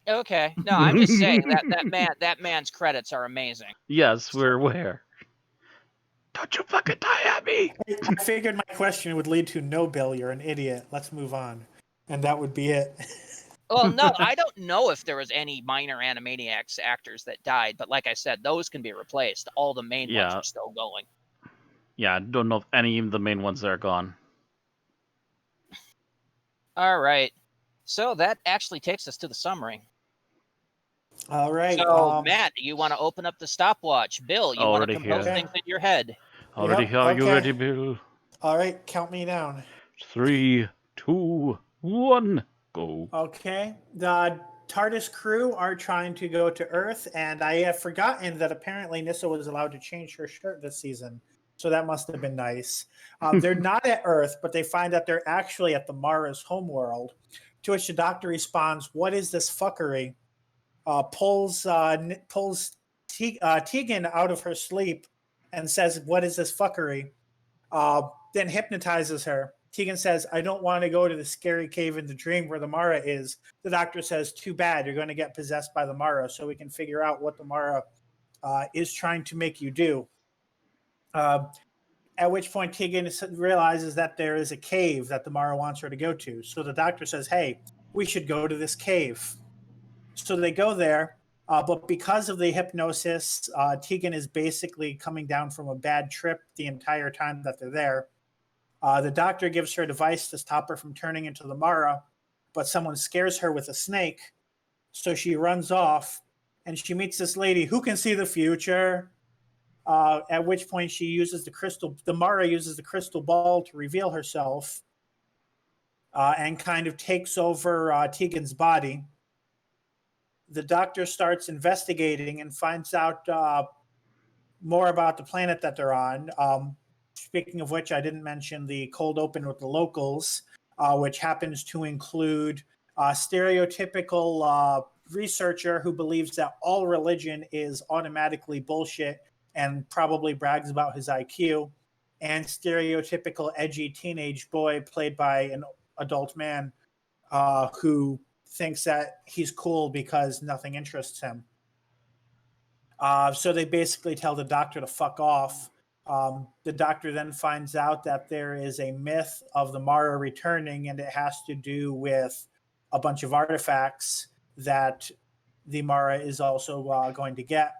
Okay. No, I'm just saying that man's credits are amazing. Yes, we're aware. Don't you fucking die at me! I figured my question would lead to no, Bill, you're an idiot. Let's move on. And that would be it. Well, no, I don't know if there was any minor Animaniacs actors that died, but like I said, those can be replaced. All the main ones are still going. Yeah, I don't know if any of the main ones are gone. All right. So that actually takes us to the summary. All right. So, Matt, you want to open up the stopwatch? Bill, you want to compose things in your head? Already, are you ready, Bill? All right, count me down. 3, 2, 1, go. Okay. TARDIS crew are trying to go to Earth, and I have forgotten that apparently Nyssa was allowed to change her shirt this season. So that must have been nice. They're not at Earth, but they find that they're actually at the Mara's homeworld, to which the Doctor responds, "What is this fuckery?" Pulls Tegan out of her sleep and says, "What is this fuckery?" Then hypnotizes her. Tegan says, "I don't want to go to the scary cave in the dream where the Mara is." The Doctor says, "Too bad, you're going to get possessed by the Mara, so we can figure out what the Mara is trying to make you do." At which point Tegan realizes that there is a cave that the Mara wants her to go to. So the Doctor says, "Hey, we should go to this cave." So they go there, but because of the hypnosis, Tegan is basically coming down from a bad trip the entire time that they're there. The Doctor gives her a device to stop her from turning into the Mara, but someone scares her with a snake. So she runs off, and she meets this lady who can see the future. At which point she uses the Mara uses the crystal ball to reveal herself, and kind of takes over Tegan's body. The Doctor starts investigating and finds out more about the planet that they're on. Speaking of which, I didn't mention the cold open with the locals, which happens to include a stereotypical researcher who believes that all religion is automatically bullshit and probably brags about his IQ, and stereotypical edgy teenage boy played by an adult man who thinks that he's cool because nothing interests him. So they basically tell the Doctor to fuck off. The Doctor then finds out that there is a myth of the Mara returning, and it has to do with a bunch of artifacts that the Mara is also going to get.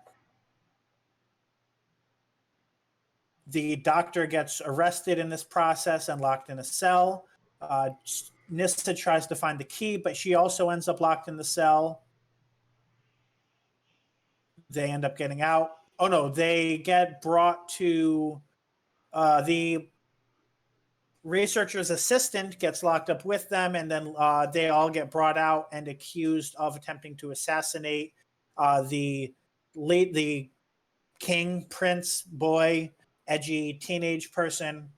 The Doctor gets arrested in this process and locked in a cell. Nyssa tries to find the key, but she also ends up locked in the cell. They end up getting out. Oh no, they get brought to the researcher's assistant gets locked up with them, and then they all get brought out and accused of attempting to assassinate the king, prince, boy, edgy teenage person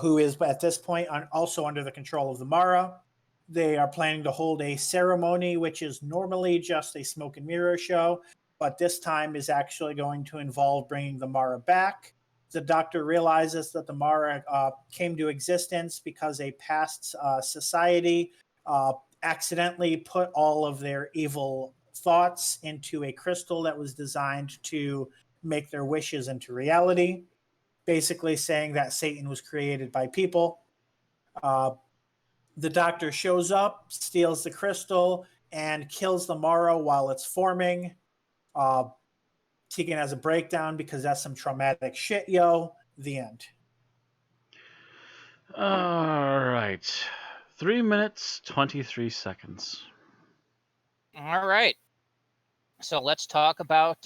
who is at this point also under the control of the Mara. They are planning to hold a ceremony, which is normally just a smoke and mirror show, but this time is actually going to involve bringing the Mara back. The Doctor realizes that the Mara came to existence because a past society accidentally put all of their evil thoughts into a crystal that was designed to make their wishes into reality, basically saying that Satan was created by people. The Doctor shows up, steals the crystal, and kills the Mara while it's forming. Tegan has a breakdown because that's some traumatic shit, yo. The end. All right. 3 minutes, 23 seconds. All right. So let's talk about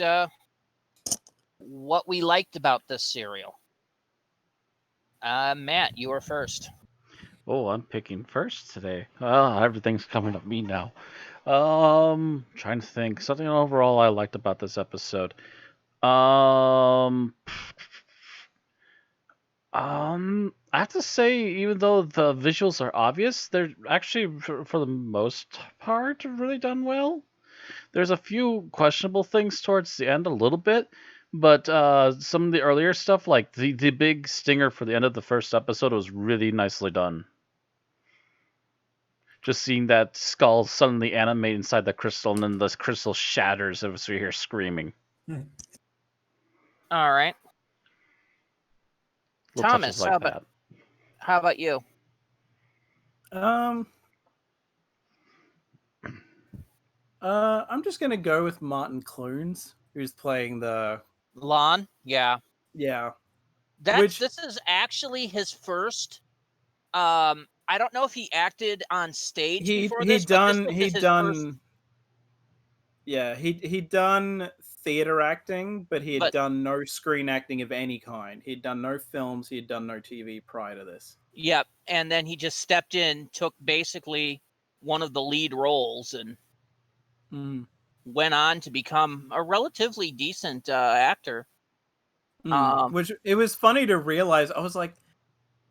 what we liked about this serial. Matt, you were first. Oh, I'm picking first today. Everything's coming up me now. Trying to think. Something overall I liked about this episode. I have to say, even though the visuals are obvious, they're actually, for the most part, really done well. There's a few questionable things towards the end, a little bit, but some of the earlier stuff, like the big stinger for the end of the first episode, was really nicely done. Just seeing that skull suddenly animate inside the crystal, and then this crystal shatters as we hear screaming. All right. Little Thomas, touches like that. how about you? I'm just gonna go with Martin Clunes, who's playing the Lon? Yeah. Which- This is actually his first. I don't know if he acted on stage before this. He'd done theater acting, but he had done no screen acting of any kind. He'd done no films, he had done no TV prior to this. Yep, and then he just stepped in, took basically one of the lead roles, and went on to become a relatively decent actor. Which it was funny to realize. I was like,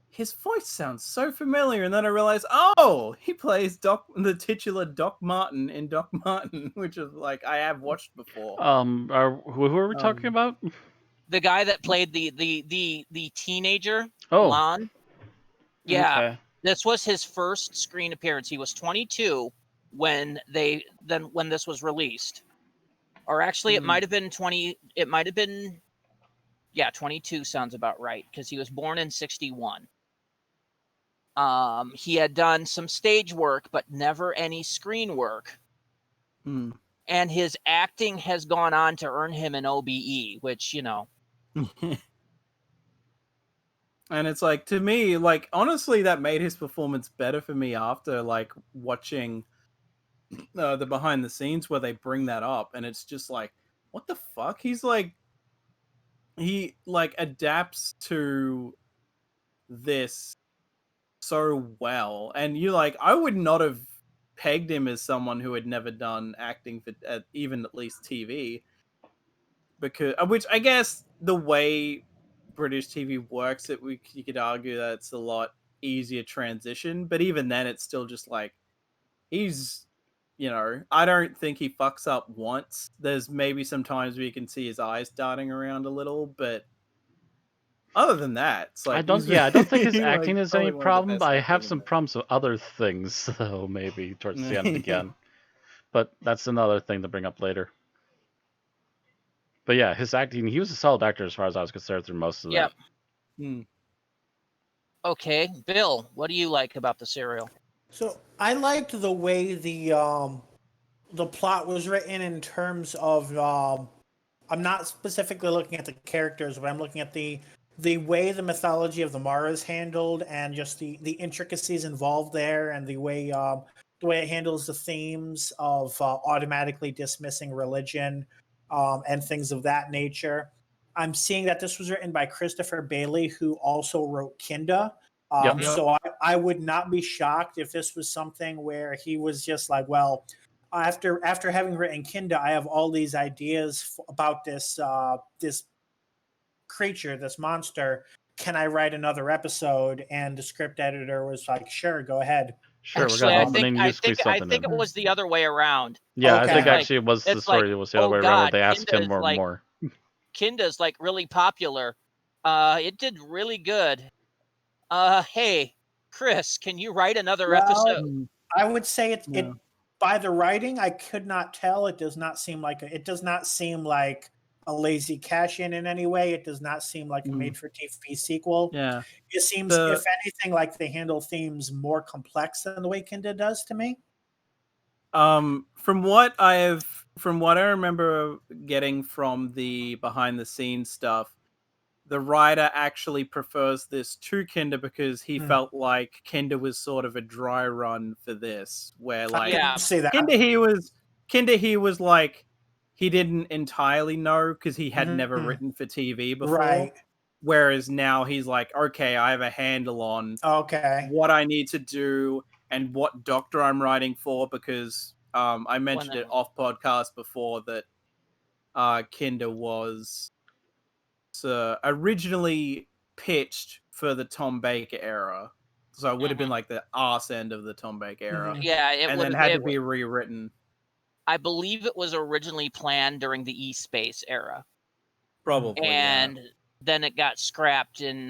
his voice sounds so familiar, and then I realized, oh, he plays the titular Doc Martin in Doc Martin, which is like I have watched before. Who are we talking about? The guy that played the teenager, Oh, Lon. Yeah, okay. this was his first screen appearance. He was 22 when this was released, or actually, it might have been 20. It might have been, yeah, 22 sounds about right because he was born in 61. He had done some stage work, but never any screen work. And his acting has gone on to earn him an OBE, which, you know. And it's like, to me, like, honestly, that made his performance better for me after, like, watching the behind the scenes where they bring that up. And it's just like, what the fuck? He, like, adapts to this so well. And you, like, I would not have pegged him as someone who had never done acting for even at least TV. Because, which I guess the way British TV works, you could argue that it's a lot easier transition, but even then, it's still just like he's, I don't think he fucks up once. There's maybe some times where you can see his eyes darting around a little, but other than that, it's like I don't think his acting is any probably one of the problem. best I have acting some in it. problems with other things, though, maybe towards the end again. But that's another thing to bring up later. But yeah, his acting, he was a solid actor as far as I was concerned through most of that. Okay, Bill, what do you like about the serial? So I liked the way the plot was written in terms of I'm not specifically looking at the characters, but I'm looking at the way the mythology of the Mara is handled and just the intricacies involved there, and the way it handles the themes of automatically dismissing religion and things of that nature. I'm seeing that this was written by Christopher Bailey, who also wrote Kinda. Yep. So I would not be shocked if this was something where he was just like, well, after having written Kinda, I have all these ideas about this creature, this monster. Can I write another episode? And the script editor was like, sure, go ahead. Sure, Actually, we're I gonna think and you squeeze I something think in. it was the other way around. Yeah, I Okay. think Like, actually it was the it's story like, was the other oh way around where God, they asked Kinda him is more and like- more. Kinda's like really popular. It did really good. Hey, Chris, can you write another episode? I would say it Yeah. by the writing, I could not tell. It does not seem like a lazy cash in any way. It does not seem like a made for TV sequel. Yeah. It seems, if anything, like they handle themes more complex than the way Kinda does to me. From what I remember getting from the behind the scenes stuff, the writer actually prefers this to Kinda because he felt like Kinda was sort of a dry run for this, where like Yeah. See that. Kinda he was like he didn't entirely know because he had never written for TV before. Right. Whereas now he's like, okay, I have a handle on Okay. what I need to do and what doctor I'm writing for, because I mentioned it off podcast before that Kinda was originally pitched for the Tom Baker era. So it would have been like the arse end of the Tom Baker era. Yeah, it And would then had to be rewritten. I believe it was originally planned during the E-Space era. Probably. And then it got scrapped in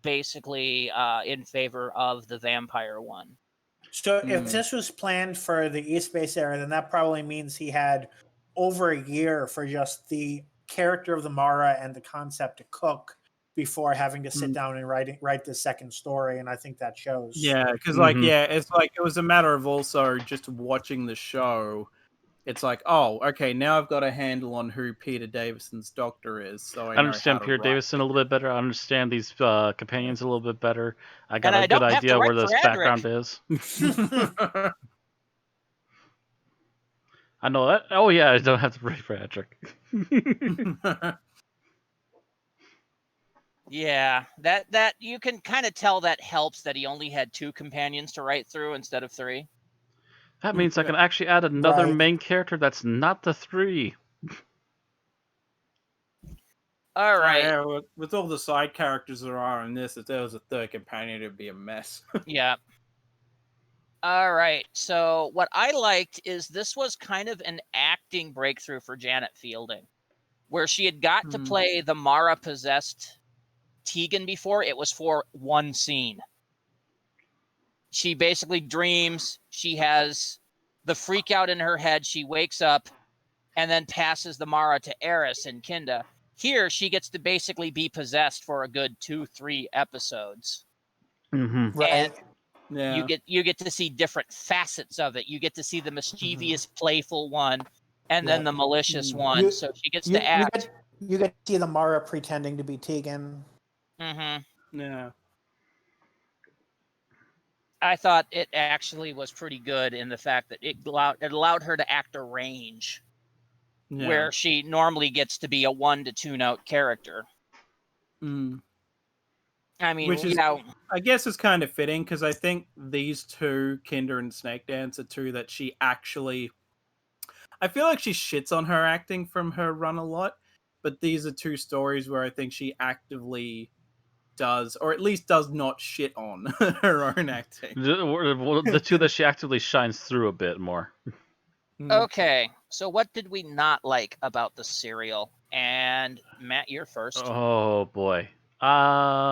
basically in favor of the vampire one. So if this was planned for the East Space era, then that probably means he had over a year for just the character of the Mara and the concept to cook before having to sit down and write the second story, and I think that shows. Yeah, because it's like it was a matter of also just watching the show. It's like, oh, okay, now I've got a handle on who Peter Davison's doctor is, so I know understand how to Peter write Davison a little bit better. I understand these companions a little bit better. I got And a I good don't have to idea write where this for background is. I know that. Oh yeah, I don't have to write for Patrick. Yeah, that you can kind of tell that helps that he only had 2 companions to write through instead of 3. That means I can actually add another main character that's not the 3. All right. Yeah, with all the side characters there are in this, if there was a third companion, it'd be a mess. Yeah. All right. So what I liked is this was kind of an acting breakthrough for Janet Fielding, where she had got to play the Mara possessed Tegan before. It was for one scene. She basically dreams. She has the freak out in her head. She wakes up and then passes the Mara to Eris and Kinda. Here, she gets to basically be possessed for a good 2-3 episodes. Mm-hmm. And Yeah. you get to see different facets of it. You get to see the mischievous, playful one, and then the malicious one. So she gets to act. You get to see the Mara pretending to be Tegan. Mm-hmm. Yeah. I thought it actually was pretty good in the fact that it allowed her to act a range where she normally gets to be a 1 to 2 note character. I mean, which is, I guess, is kind of fitting because I think these two, Kinder and Snakedance, are two that she actually. I feel like she shits on her acting from her run a lot, but these are two stories where I think she actively does, or at least does not shit on her own acting. The two that she actively shines through a bit more. Okay, so what did we not like about the serial? And Matt, you're first. Oh boy.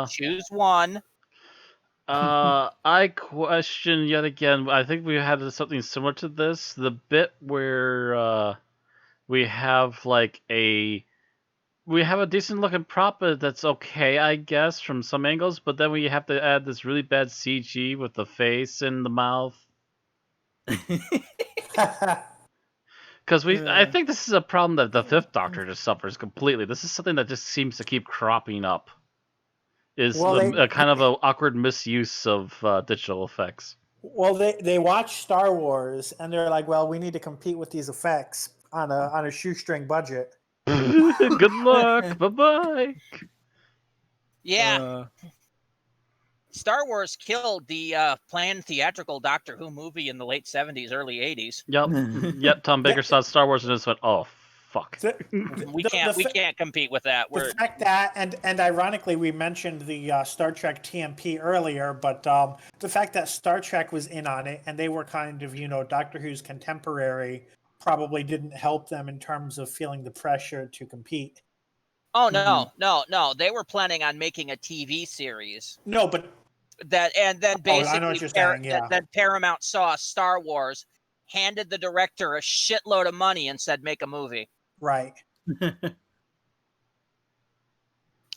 Choose one. I question yet again. I think we had something similar to this. The bit where we have a decent looking prop that's okay, I guess, from some angles, but then we have to add this really bad CG with the face and the mouth. Because I think this is a problem that the Fifth Doctor just suffers completely. This is something that just seems to keep cropping up. Is a kind of an awkward misuse of digital effects. Well, they watch Star Wars and they're like, well, we need to compete with these effects on a shoestring budget. Good luck. Bye-bye. Yeah. Star Wars killed the planned theatrical Doctor Who movie in the late 70s, early 80s. Yep. Tom Baker saw Star Wars and just went, "Oh, fuck." We can't compete with that. The fact that, and ironically, we mentioned the Star Trek TMP earlier, but the fact that Star Trek was in on it and they were kind of, Doctor Who's contemporary probably didn't help them in terms of feeling the pressure to compete. Oh, no. They were planning on making a TV series. No, but then basically then Paramount saw Star Wars, handed the director a shitload of money and said, make a movie. Right.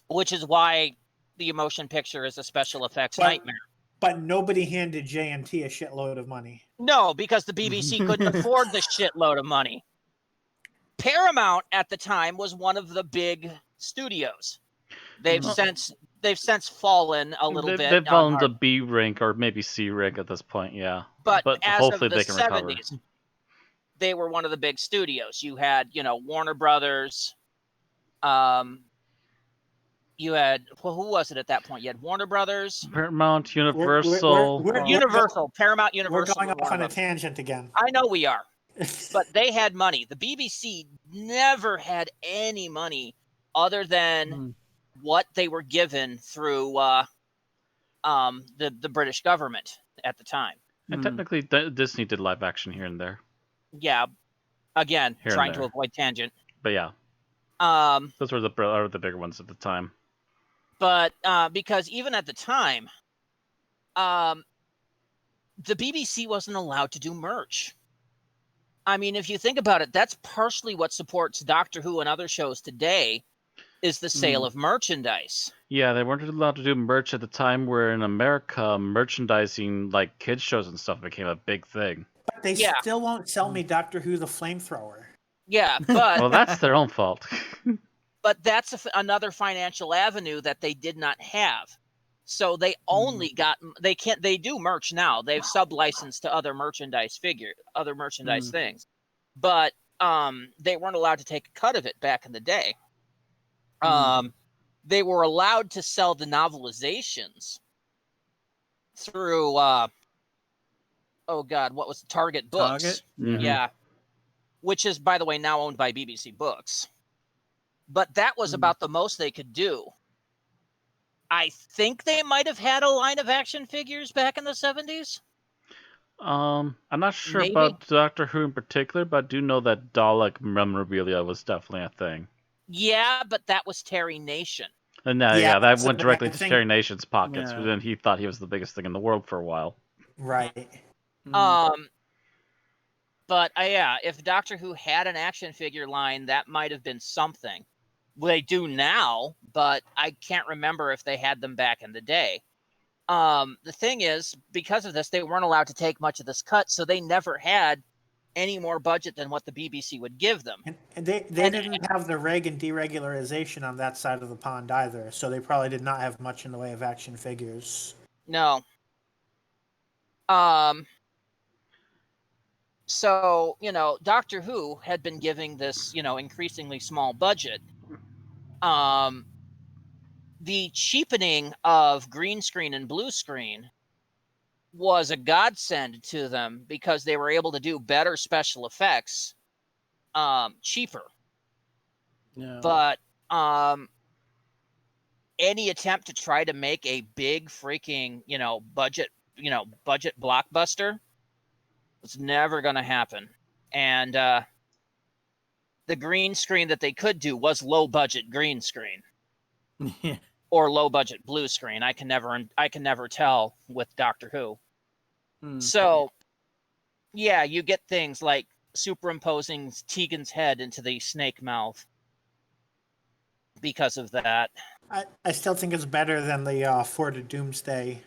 Which is why the motion picture is a special effects nightmare. But nobody handed JNT a shitload of money. No, because the BBC couldn't afford the shitload of money. Paramount at the time was one of the big studios. They've since fallen a little bit. They've fallen to B rank or maybe C rank at this point, yeah. But as hopefully of the they can 70s, recover. They were one of the big studios. You had, Warner Brothers. You had, who was it at that point? You had Warner Brothers, Paramount, Universal. Paramount, Universal. We're going off on a tangent again. I know we are, but they had money. The BBC never had any money other than what they were given through the British government at the time. And technically, Disney did live action here and there. Yeah, again, trying to avoid tangent. But yeah, those were the bigger ones at the time. But because even at the time, the BBC wasn't allowed to do merch. I mean, if you think about it, that's partially what supports Doctor Who and other shows today, is the sale of merchandise. Yeah, they weren't allowed to do merch at the time where in America, merchandising like kids shows and stuff became a big thing. But they still won't sell me Doctor Who the Flamethrower. Yeah, but... Well, that's their own fault. But that's another financial avenue that they did not have. So they only they do merch now. They've sub-licensed to other merchandise things. But they weren't allowed to take a cut of it back in the day. They were allowed to sell the novelizations through oh God, what was Target Books? Target? Mhm. Yeah. Which is, by the way, now owned by BBC Books. But that was about the most they could do. I think they might have had a line of action figures back in the 70s. I'm not sure Maybe. about Doctor Who in particular, but I do know that Dalek memorabilia was definitely a thing. Yeah, but that was Terry Nation. And Yeah, that so went directly I to think- Terry Nation's pockets, Yeah. but then he thought he was the biggest thing in the world for a while. Right. But yeah, if Doctor Who had an action figure line, that might have been something. Well, they do now, but I can't remember if they had them back in the day. The thing is, because of this, they weren't allowed to take much of this cut, so they never had any more budget than what the BBC would give them. And they didn't have the reg and deregularization on that side of the pond either, so they probably did not have much in the way of action figures. No. So, Doctor Who had been giving this, increasingly small budget. The cheapening of green screen and blue screen was a godsend to them because they were able to do better special effects cheaper. Yeah. But any attempt to try to make a big freaking, budget blockbuster, it's never going to happen. And the green screen that they could do was low budget green screen. Yeah. Or low budget blue screen. I can never tell with Doctor Who. So, yeah, you get things like superimposing Tegan's head into the snake mouth because of that. I still think it's better than the Fort of Doomsday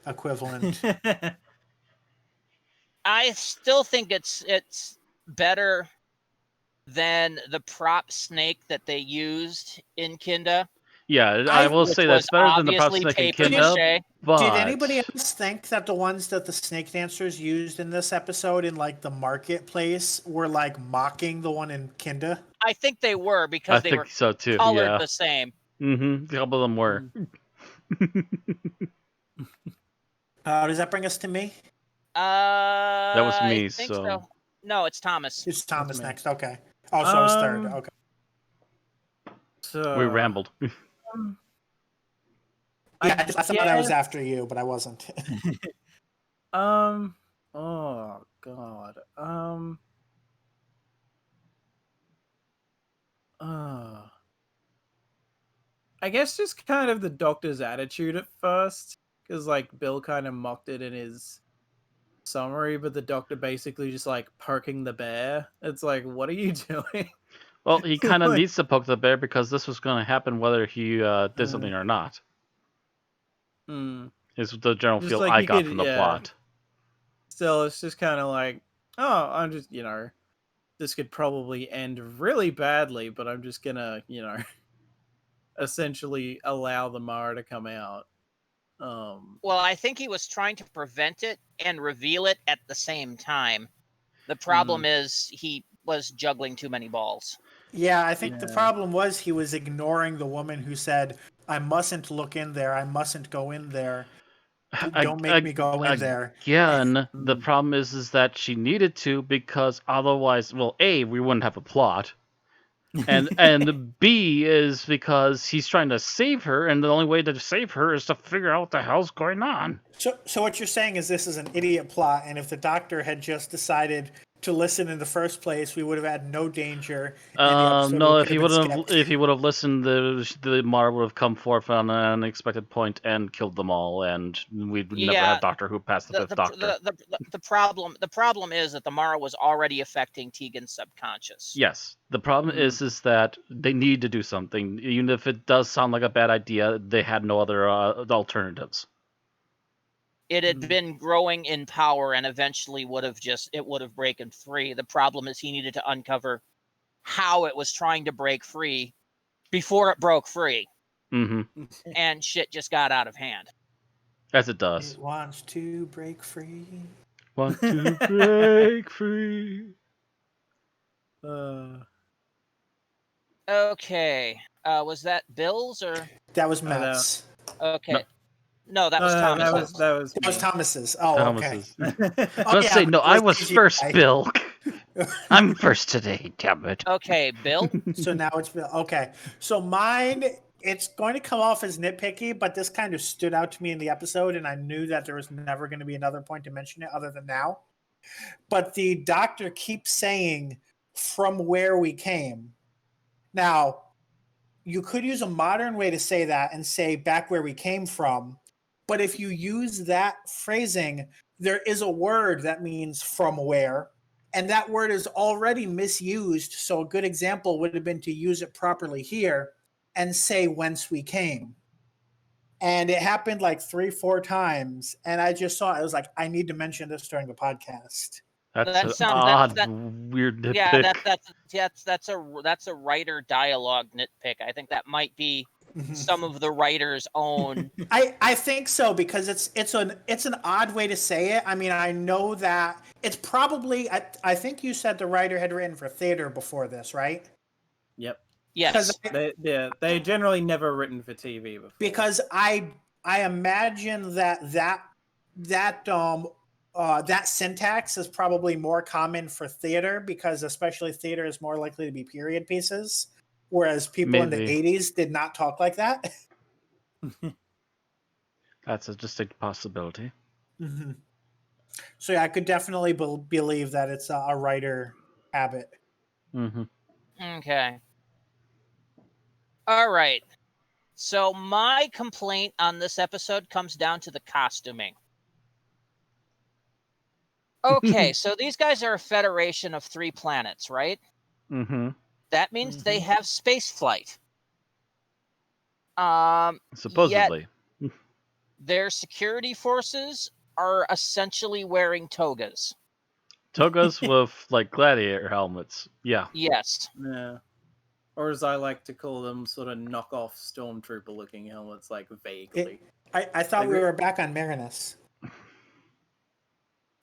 equivalent. I still think it's better than the prop snake that they used in Kinda. Yeah, I will say that's better than the prop snake in Kinda. But did anybody else think that the ones that the snake dancers used in this episode in like the marketplace were like mocking the one in Kinda? I think they were because they were so too. colored Yeah. the same. A couple of them were. Does that bring us to me? That was me, I think so. No, it's Thomas. It's Thomas next. Okay. Oh, so I was third. Okay. So We rambled. Yeah, I thought I was after you, but I wasn't. Oh God. I guess just kind of the Doctor's attitude at first, because like Bill kind of mocked it in his summary, but the Doctor basically just like poking the bear. It's like, what are you doing? Well, he kind of needs to poke the bear because this was going to happen whether he did something or not. Is the general Just feel like I he got could- from the yeah. plot. Still, it's just kind of like, oh, I'm just, this could probably end really badly, but I'm just gonna, essentially allow the Mara to come out. Well, I think he was trying to prevent it and reveal it at the same time. The problem is he was juggling too many balls. Yeah, I think the problem was he was ignoring the woman who said, I mustn't look in there. I mustn't go in there. Don't make me go in there. Again, the problem is that she needed to because otherwise, well, A, we wouldn't have a plot. And B is because he's trying to save her, and the only way to save her is to figure out what the hell's going on. So what you're saying is this is an idiot plot, and if the Doctor had just decided to listen in the first place, we would have had no danger. No, if he would have listened, the Mara would have come forth on an unexpected point and killed them all, and we'd never have Doctor Who past the fifth Doctor. The problem is that the Mara was already affecting Tegan's subconscious. Yes, the problem is that they need to do something, even if it does sound like a bad idea. They had no other alternatives. It had been growing in power and eventually would have broken free. The problem is he needed to uncover how it was trying to break free before it broke free. And shit just got out of hand. As it does. It wants to break free. Want to break free. Okay. Was that Bill's or? That was Matt's. Okay. No. No, that was No, Thomas. that was It was me. Thomas's. Oh, Thomas's. okay. I was say, but no, it I was CGI. first, Bill. I'm first today, damn it. Okay, Bill. So now it's okay. So mine, it's going to come off as nitpicky, but this kind of stood out to me in the episode, and I knew that there was never going to be another point to mention it other than now. But the doctor keeps saying, "From where we came." Now, you could use a modern way to say that and say "back where we came from," but if you use that phrasing, there is a word that means "from where." And that word is already misused. So a good example would have been to use it properly here and say "whence we came." And it happened like 3-4 times. And I just saw it. I was like, I need to mention this during the podcast. That's an sounds- odd, that- weird nitpick. Yeah, that's a writer dialogue nitpick. I think that might be some of the writer's own. I think so, because it's an odd way to say it. I mean, I know that it's probably I think you said the writer had written for theater before this, right? Yep. Yes. They generally never written for TV before. Because I imagine that syntax is probably more common for theater, because especially theater is more likely to be period pieces, whereas people in the Maybe. 80s did not talk like that. That's a distinct possibility. Mm-hmm. So yeah, I could definitely believe that it's a writer habit. Mm-hmm. Okay. All right. So my complaint on this episode comes down to the costuming. Okay, so these guys are a federation of 3 planets, right? Mm-hmm. That means they have space flight. Supposedly. Yet their security forces are essentially wearing togas. Togas with, like, gladiator helmets. Yeah. Yes. Yeah. Or as I like to call them, sort of knockoff stormtrooper looking helmets, like vaguely. I thought we were back on Marinus.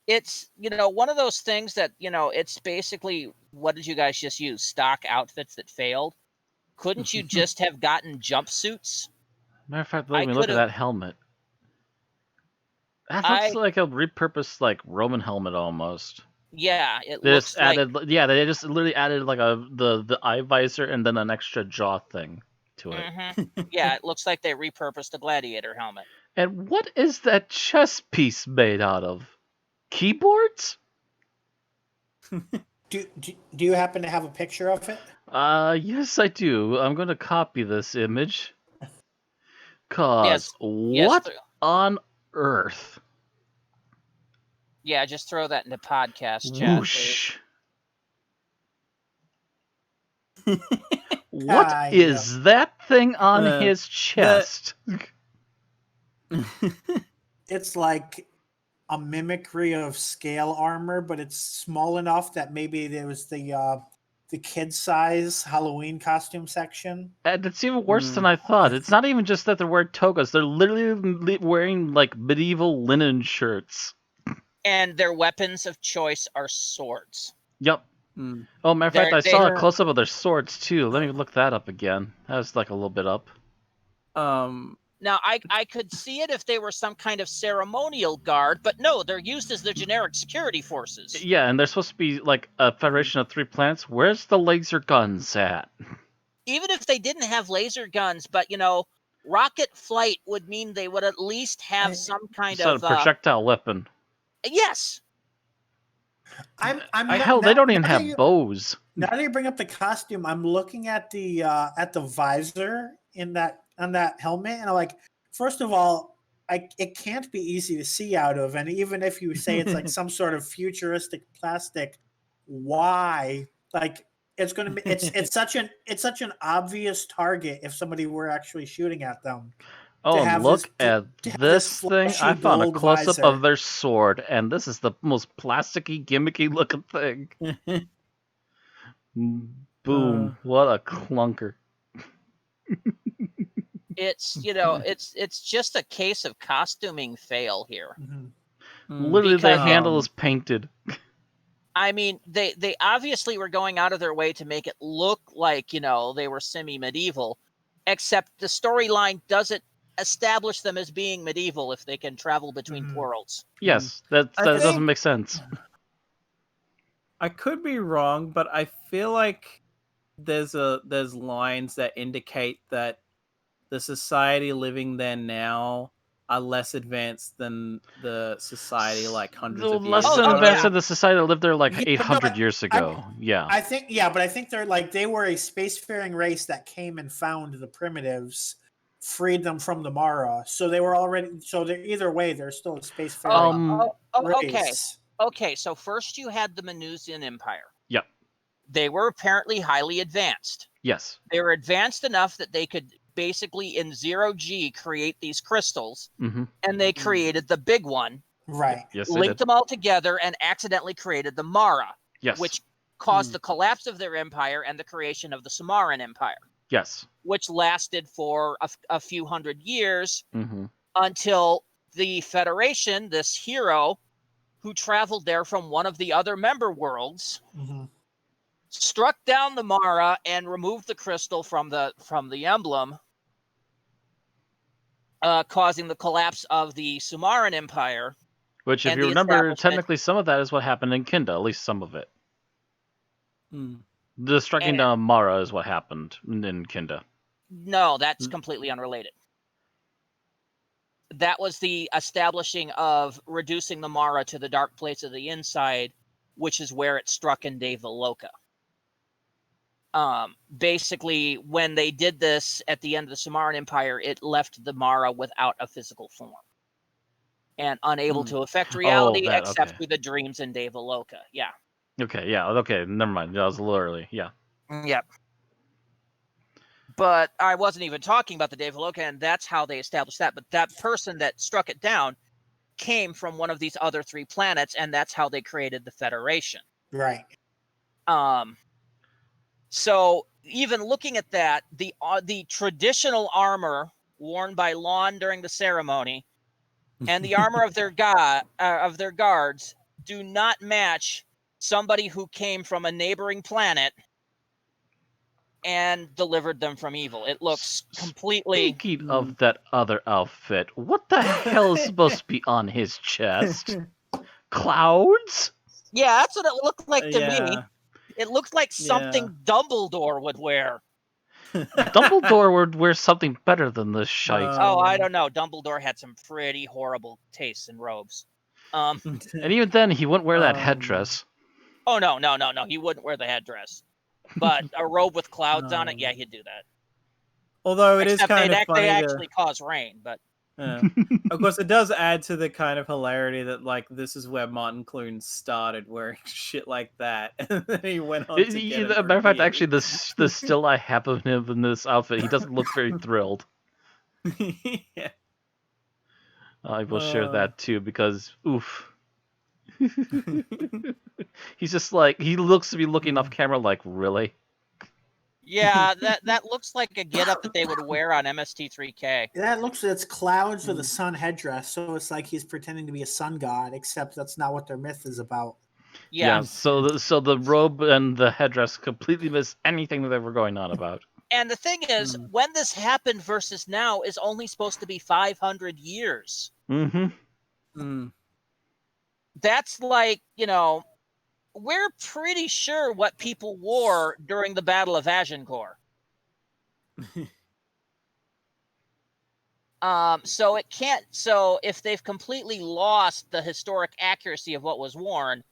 It's, one of those things that, it's basically, what did you guys just use? Stock outfits that failed? Couldn't you just have gotten jumpsuits? Matter of fact, let me look at that helmet. That looks like a repurposed, like, Roman helmet almost. Yeah, it They looks just added, they just literally added like the eye visor and then an extra jaw thing to it. Mm-hmm. Yeah, it looks like they repurposed a gladiator helmet. And what is that chess piece made out of? Keyboards? Do you happen to have a picture of it? Yes, I do. I'm going to copy this image. Cause what on earth? Yeah, just throw that in the podcast chat. Whoosh. What is that thing on his chest? It's like a mimicry of scale armor, but it's small enough that maybe there was the kid size Halloween costume section. And it's even worse than I thought. It's not even just that they're wearing togas. They're literally wearing like medieval linen shirts. And their weapons of choice are swords. Yep. Oh, matter of fact, I saw a close-up of their swords, too. Let me look that up again. That was like a little bit up. Now, I could see it if they were some kind of ceremonial guard, but no, they're used as their generic security forces. Yeah, and they're supposed to be like a federation of 3 planets. Where's the laser guns at? Even if they didn't have laser guns, but, rocket flight would mean they would at least have some kind of... projectile weapon. Yes! Hell, they don't even have bows. Now that you bring up the costume, I'm looking at the visor on that helmet, and I'm like, first of all, it can't be easy to see out of, and even if you say it's like some sort of futuristic plastic, why? Like, it's going to be it's such an obvious target if somebody were actually shooting at them. Oh, look at this thing. I found a close-up of their sword, and this is the most plasticky, gimmicky looking thing. Boom. What a clunker. It's, it's just a case of costuming fail here. Literally, the handle is painted. I mean, they obviously were going out of their way to make it look like, they were semi-medieval, except the storyline doesn't establish them as being medieval if they can travel between worlds. Yes, that I doesn't think- make sense. I could be wrong, but I feel like there's lines that indicate that the society living there now are less advanced than the society like hundreds The of years less ago. advanced in the society that lived there like Yeah, but 800 no, years ago. Yeah. I think but I think they were a spacefaring race that came and found the primitives, freed them from the Mara. So they were already. So they're either way, they're still a spacefaring Okay. race. Okay, so first you had the Manusian Empire. Yep. They were apparently highly advanced. Yes. They were advanced enough that they could basically in 0G create these crystals, Mm-hmm. and they created the big one, Right. Yes, they linked did. them all together, and accidentally created the Mara, Yes. which caused the collapse of their empire and the creation of the Summaran Empire, Yes. which lasted for a few hundred years Mm-hmm. until the Federation, this hero who traveled there from one of the other member worlds, Mm-hmm. struck down the Mara and removed the crystal from the emblem, causing the collapse of the Summaran Empire. Which, if and you the remember, establishment- technically some of that is what happened in Kinda, at least some of it. The striking And- down Mara is what happened in Kinda. No, that's completely unrelated. That was the establishing of reducing the Mara to the dark place of the inside, which is where it struck in Devaloka. Basically, when they did this at the end of the Summaran Empire, it left the Mara without a physical form and unable to affect reality except okay. through the dreams in Devaloka. Yeah. Okay, yeah, okay, never mind. That was a little early. Yeah. Yep. But I wasn't even talking about the Devaloka, and that's how they established that. But that person that struck it down came from one of these other three planets, and that's how they created the Federation. Right. So even looking at that, the traditional armor worn by Lon during the ceremony and the armor of their guards do not match somebody who came from a neighboring planet and delivered them from evil. It looks completely. Speaking of that other outfit, what the hell is supposed to be on his chest? Clouds? Yeah, that's what it looked like to me. Yeah. It looked like something Dumbledore would wear. Dumbledore would wear something better than this shite. Oh, I don't know. Dumbledore had some pretty horrible tastes in robes. And even then, he wouldn't wear that headdress. Oh no, he wouldn't wear the headdress. But a robe with clouds on it, yeah, he'd do that. Although it is Except kind of funny they to- actually cause rain, but Yeah. Of course, it does add to the kind of hilarity that, like, this is where Martin Clunes started wearing shit like that, and then he went on to get As a matter of fact, actually, the still I have of him in this outfit, he doesn't look very thrilled. Yeah. I will share that too, because, oof. He's just like, he looks to be looking off camera like, really? yeah, that looks like a getup that they would wear on MST3K. It's clouds with a sun headdress, so it's like he's pretending to be a sun god, except that's not what their myth is about. Yeah. So the robe and the headdress completely miss anything that they were going on about. And the thing is, when this happened versus now is only supposed to be 500 years. Mm-hmm. That's like, we're pretty sure what people wore during the Battle of Agincourt. So it can't. So if they've completely lost the historic accuracy of what was worn,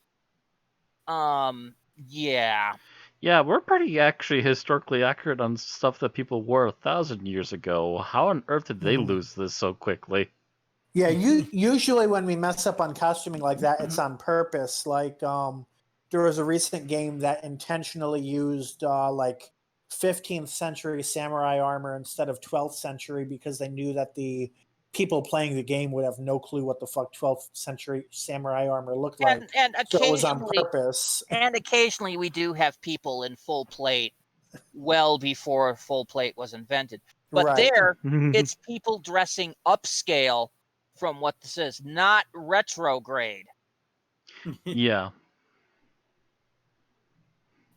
yeah. Yeah, we're pretty actually historically accurate on stuff that people wore 1,000 years ago. How on earth did they lose this so quickly? Yeah, usually when we mess up on costuming like that, it's on purpose. Like, there was a recent game that intentionally used like 15th century samurai armor instead of 12th century because they knew that the people playing the game would have no clue what the fuck 12th century samurai armor looked like. And So it was on occasionally, purpose. and occasionally we do have people in full plate well before full plate was invented. But Right. there, it's people dressing upscale from what this is, not retrograde. Yeah.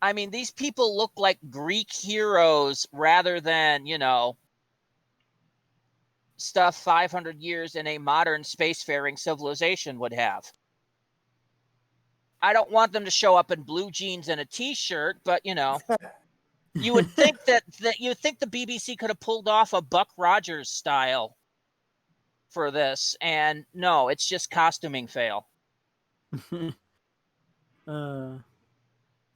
I mean, these people look like Greek heroes rather than, stuff 500 years in a modern spacefaring civilization would have. I don't want them to show up in blue jeans and a t-shirt, but you would think that you think the BBC could have pulled off a Buck Rogers style for this, and no, it's just costuming fail.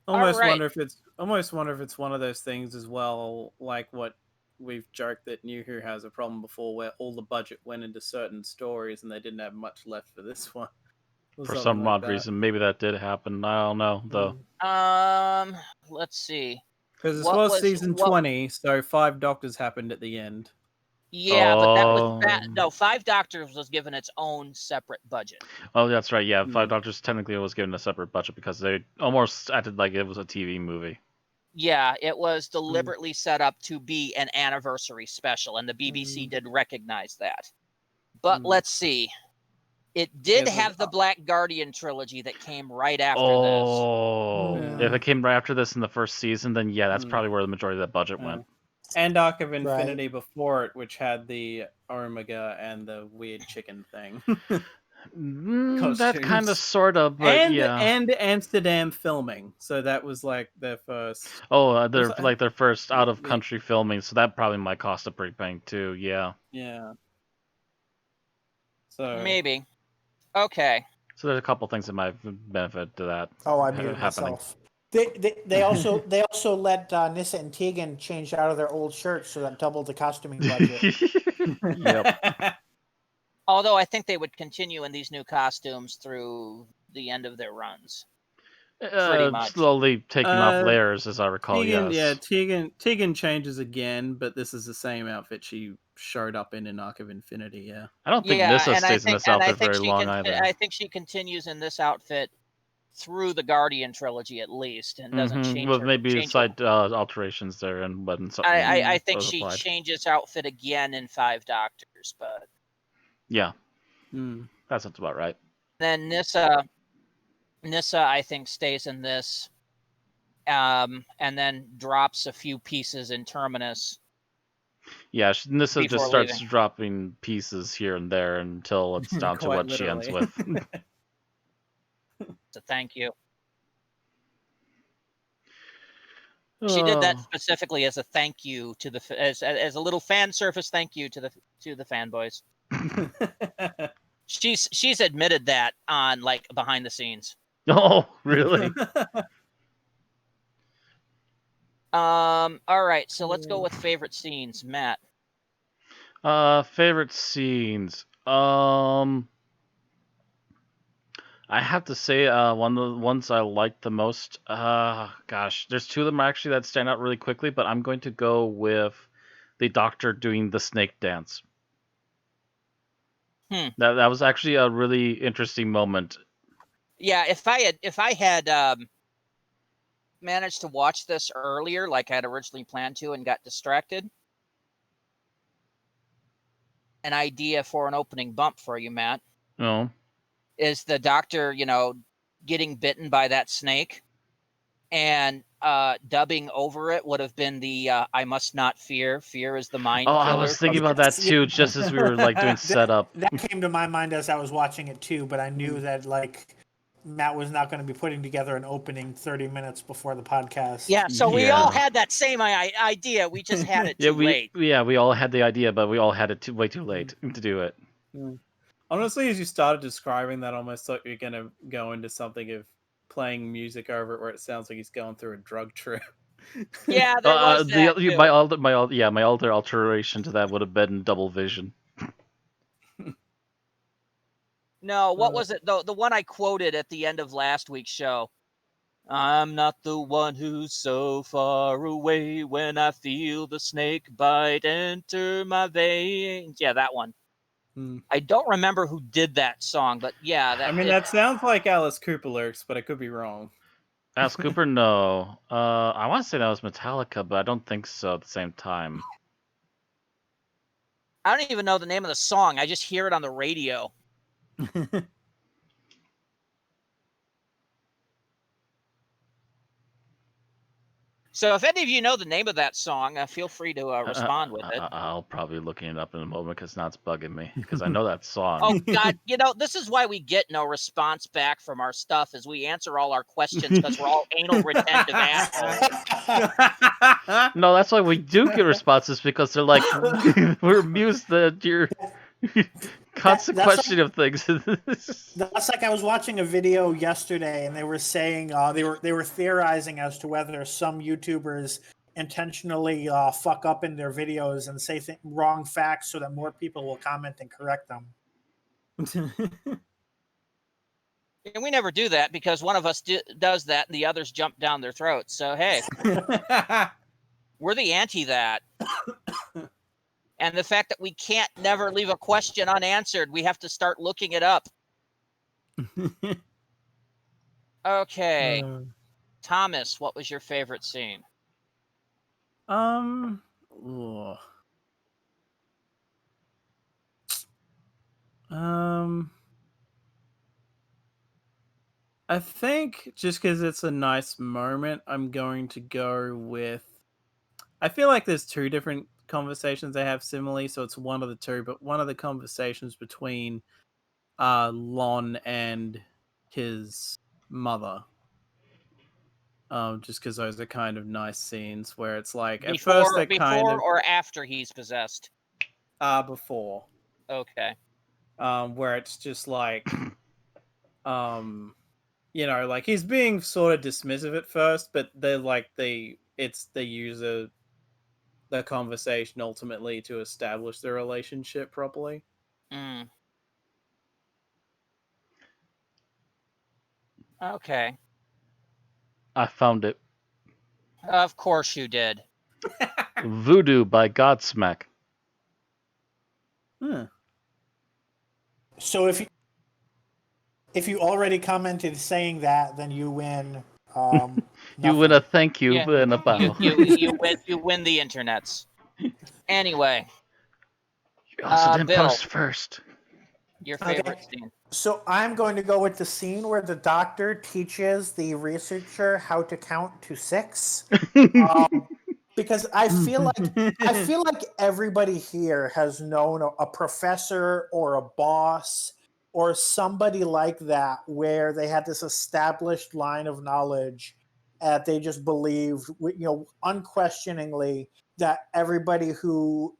Almost right. wonder if it's one of those things as well, like what we've joked that New Who has a problem before, where all the budget went into certain stories and they didn't have much left for this one. For some odd reason, maybe that did happen. I don't know though. Let's see. Because this was season 20, so 5 Doctors happened at the end. Yeah, but that was no, 5 Doctors was given its own separate budget. Oh, that's right. Yeah, 5 Doctors technically was given a separate budget because they almost acted like it was a TV movie. Yeah, it was deliberately set up to be an anniversary special, and the BBC did recognize that. But let's see. It did have the Black Guardian trilogy that came right after this. Oh, if it came right after this in the first season, then yeah, that's probably where the majority of that budget went. And Arc of Infinity before it, which had the Omega and the weird chicken thing. That kind of, sort of, but and Amsterdam filming. So that was like their first. Oh, they're like their first out of country filming. So that probably might cost a pretty penny too. Yeah. Yeah. So maybe. Okay. So there's a couple things that might benefit to that. Oh, I muted myself. They also let Nyssa and Tegan change out of their old shirts, so that doubled the costuming budget. Yep. Although I think they would continue in these new costumes through the end of their runs. Pretty much. Slowly taking off layers, as I recall. Tegan, yes. Yeah, Tegan changes again, but this is the same outfit she showed up in Arc of Infinity. Yeah. I don't think Nyssa stays in this outfit very long either. I think she continues in this outfit through the Guardian trilogy at least, and doesn't change. Well, maybe slight alterations there, and when something. I think she changes outfit again in 5 Doctors, but. Yeah, that sounds about right. Then Nyssa, I think, stays in this, and then drops a few pieces in Terminus. Yeah, Nyssa just starts dropping pieces here and there until it's down to what she ends with. So thank you. She did that specifically as a thank you to the as a little fan service thank you to the fanboys. She's admitted that on like behind the scenes. Oh, really? All right, so let's go with favorite scenes, Matt. Favorite scenes. I have to say, one of the ones I liked the most. Gosh, there's 2 of them actually that stand out really quickly, but I'm going to go with the Doctor doing the snake dance. That was actually a really interesting moment. Yeah, if I had managed to watch this earlier, like I had originally planned to, and got distracted, an idea for an opening bump for you, Matt. Oh. Is the Doctor, getting bitten by that snake, and dubbing over it would have been the "I must not fear. Fear is the mind." Oh, I was thinking about that too, just as we were like doing setup. That came to my mind as I was watching it too, but I knew that like Matt was not going to be putting together an opening 30 minutes before the podcast. Yeah, so we all had that same idea. We just had it too late. Yeah, we all had the idea, but we all had it way too late to do it. Honestly, as you started describing that, I almost thought you're going to go into something of playing music over it where it sounds like he's going through a drug trip. Yeah, there was that too. My other alteration to that would have been Double Vision. No, what was it? The one I quoted at the end of last week's show. I'm not the one who's so far away when I feel the snake bite enter my veins. Yeah, that one. I don't remember who did that song, but yeah. That sounds like Alice Cooper lyrics, but I could be wrong. Alice Cooper, no. I want to say that was Metallica, but I don't think so at the same time. I don't even know the name of the song. I just hear it on the radio. So if any of you know the name of that song, feel free to respond with it. I'll probably looking it up in a moment because now it's bugging me because I know that song. Oh God, this is why we get no response back from our stuff, is we answer all our questions because we're all anal retentive assholes. No, that's why we do get responses because they're like, we're amused that you're constant That's questioning of things. That's like I was watching a video yesterday, and they were saying they were theorizing as to whether some YouTubers intentionally fuck up in their videos and say wrong facts so that more people will comment and correct them. And we never do that because one of us does that and the others jump down their throats. So hey, we're the anti that. And the fact that we can't never leave a question unanswered, we have to start looking it up. Okay. Thomas, what was your favorite scene? Ugh. I think just because it's a nice moment, I'm going to go with. I feel like there's two different conversations they have similarly, so it's one of the two. But one of the conversations between Lon and his mother. Just because those are kind of nice scenes where it's like at first they're kind of or after he's possessed. Before. Okay. Where it's just like, like he's being sort of dismissive at first, but they're like they use the conversation ultimately to establish the relationship properly. Mm. Okay. I found it. Of course you did. Voodoo by Godsmack. So if you already commented saying that, then you win. You win a thank you and a bow. You win the internets. Anyway. You also didn't Bill, post first. Your favorite scene. So I'm going to go with the scene where the doctor teaches the researcher how to count to 6. Because I feel like everybody here has known a professor or a boss or somebody like that where they had this established line of knowledge that they just believed, unquestioningly, that everybody who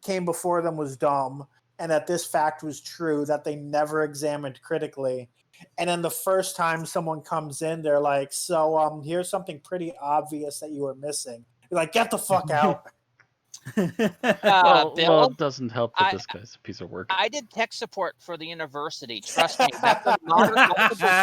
came before them was dumb and that this fact was true that they never examined critically. And then the first time someone comes in, they're like, so here's something pretty obvious that you were missing. You're like, get the fuck out. Bill, it doesn't help that this guy's a piece of work. I did tech support for the university. Trust me, that's a multiple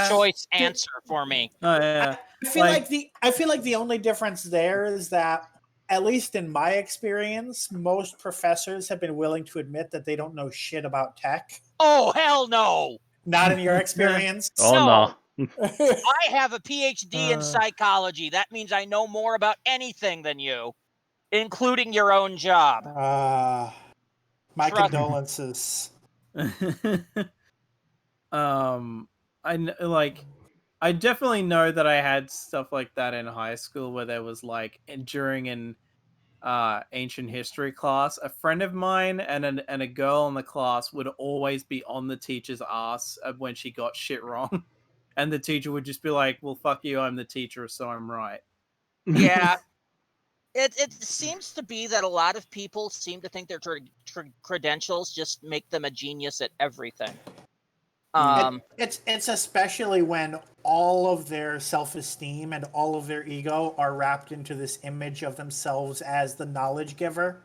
choice answer for me. Oh yeah. I feel like the only difference there is that, at least in my experience, most professors have been willing to admit that they don't know shit about tech. Oh, hell no. Not in your experience? No. I have a PhD in psychology. That means I know more about anything than you, including your own job. My condolences. I definitely know that I had stuff like that in high school where there was like during an ancient history class, a friend of mine and a girl in the class would always be on the teacher's ass when she got shit wrong, and the teacher would just be like, "Well, fuck you, I'm the teacher, so I'm right." Yeah. It seems to be that a lot of people seem to think their credentials just make them a genius at everything. It's especially when all of their self-esteem and all of their ego are wrapped into this image of themselves as the knowledge giver,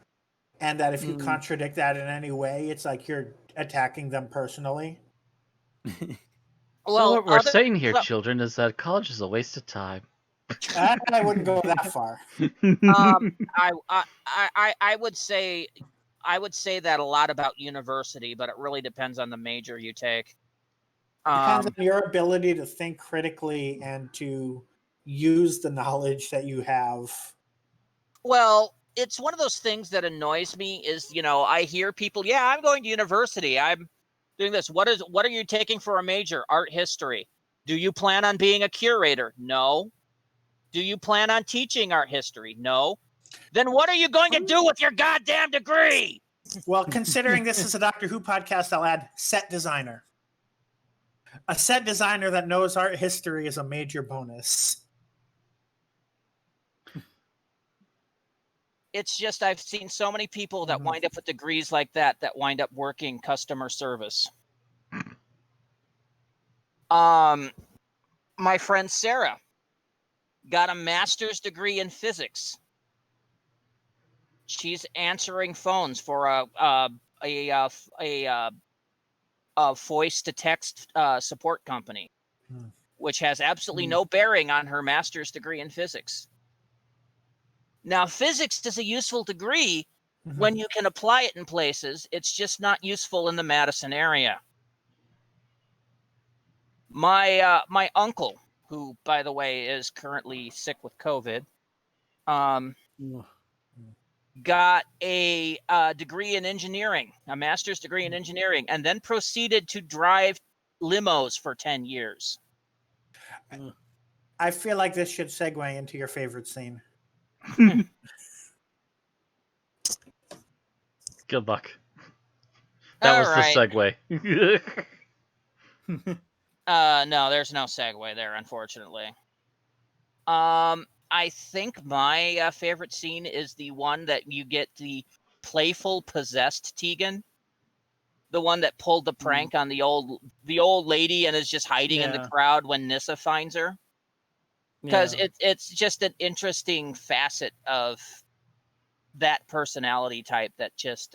and that if you contradict that in any way, it's like you're attacking them personally. So what we're saying here, children, is that college is a waste of time. I wouldn't go that far. I would say that a lot about university, but it really depends on the major you take. Depends on your ability to think critically and to use the knowledge that you have. Well, it's one of those things that annoys me is, I hear people, yeah, I'm going to university. I'm doing this. What are you taking for a major? Art history. Do you plan on being a curator? No. Do you plan on teaching art history? No. Then what are you going to do with your goddamn degree? Well, considering this is a Doctor Who podcast, I'll add set designer. A set designer that knows art history is a major bonus. It's just I've seen so many people that wind up with degrees like that wind up working customer service. My friend Sarah got a master's degree in physics. She's answering phones for a voice to text support company, which has absolutely no bearing on her master's degree in physics. Now, physics is a useful degree when you can apply it in places. It's just not useful in the Madison area. My uncle, who, by the way, is currently sick with COVID, got a degree in engineering, a master's degree in engineering, and then proceeded to drive limos for 10 years. I feel like this should segue into your favorite scene. Good luck. That was the segue. No, there's no segue there, unfortunately. I think my favorite scene is the one that you get the playful possessed Tegan, the one that pulled the prank on the old lady and is just hiding in the crowd when Nyssa finds her. Because it's just an interesting facet of that personality type that just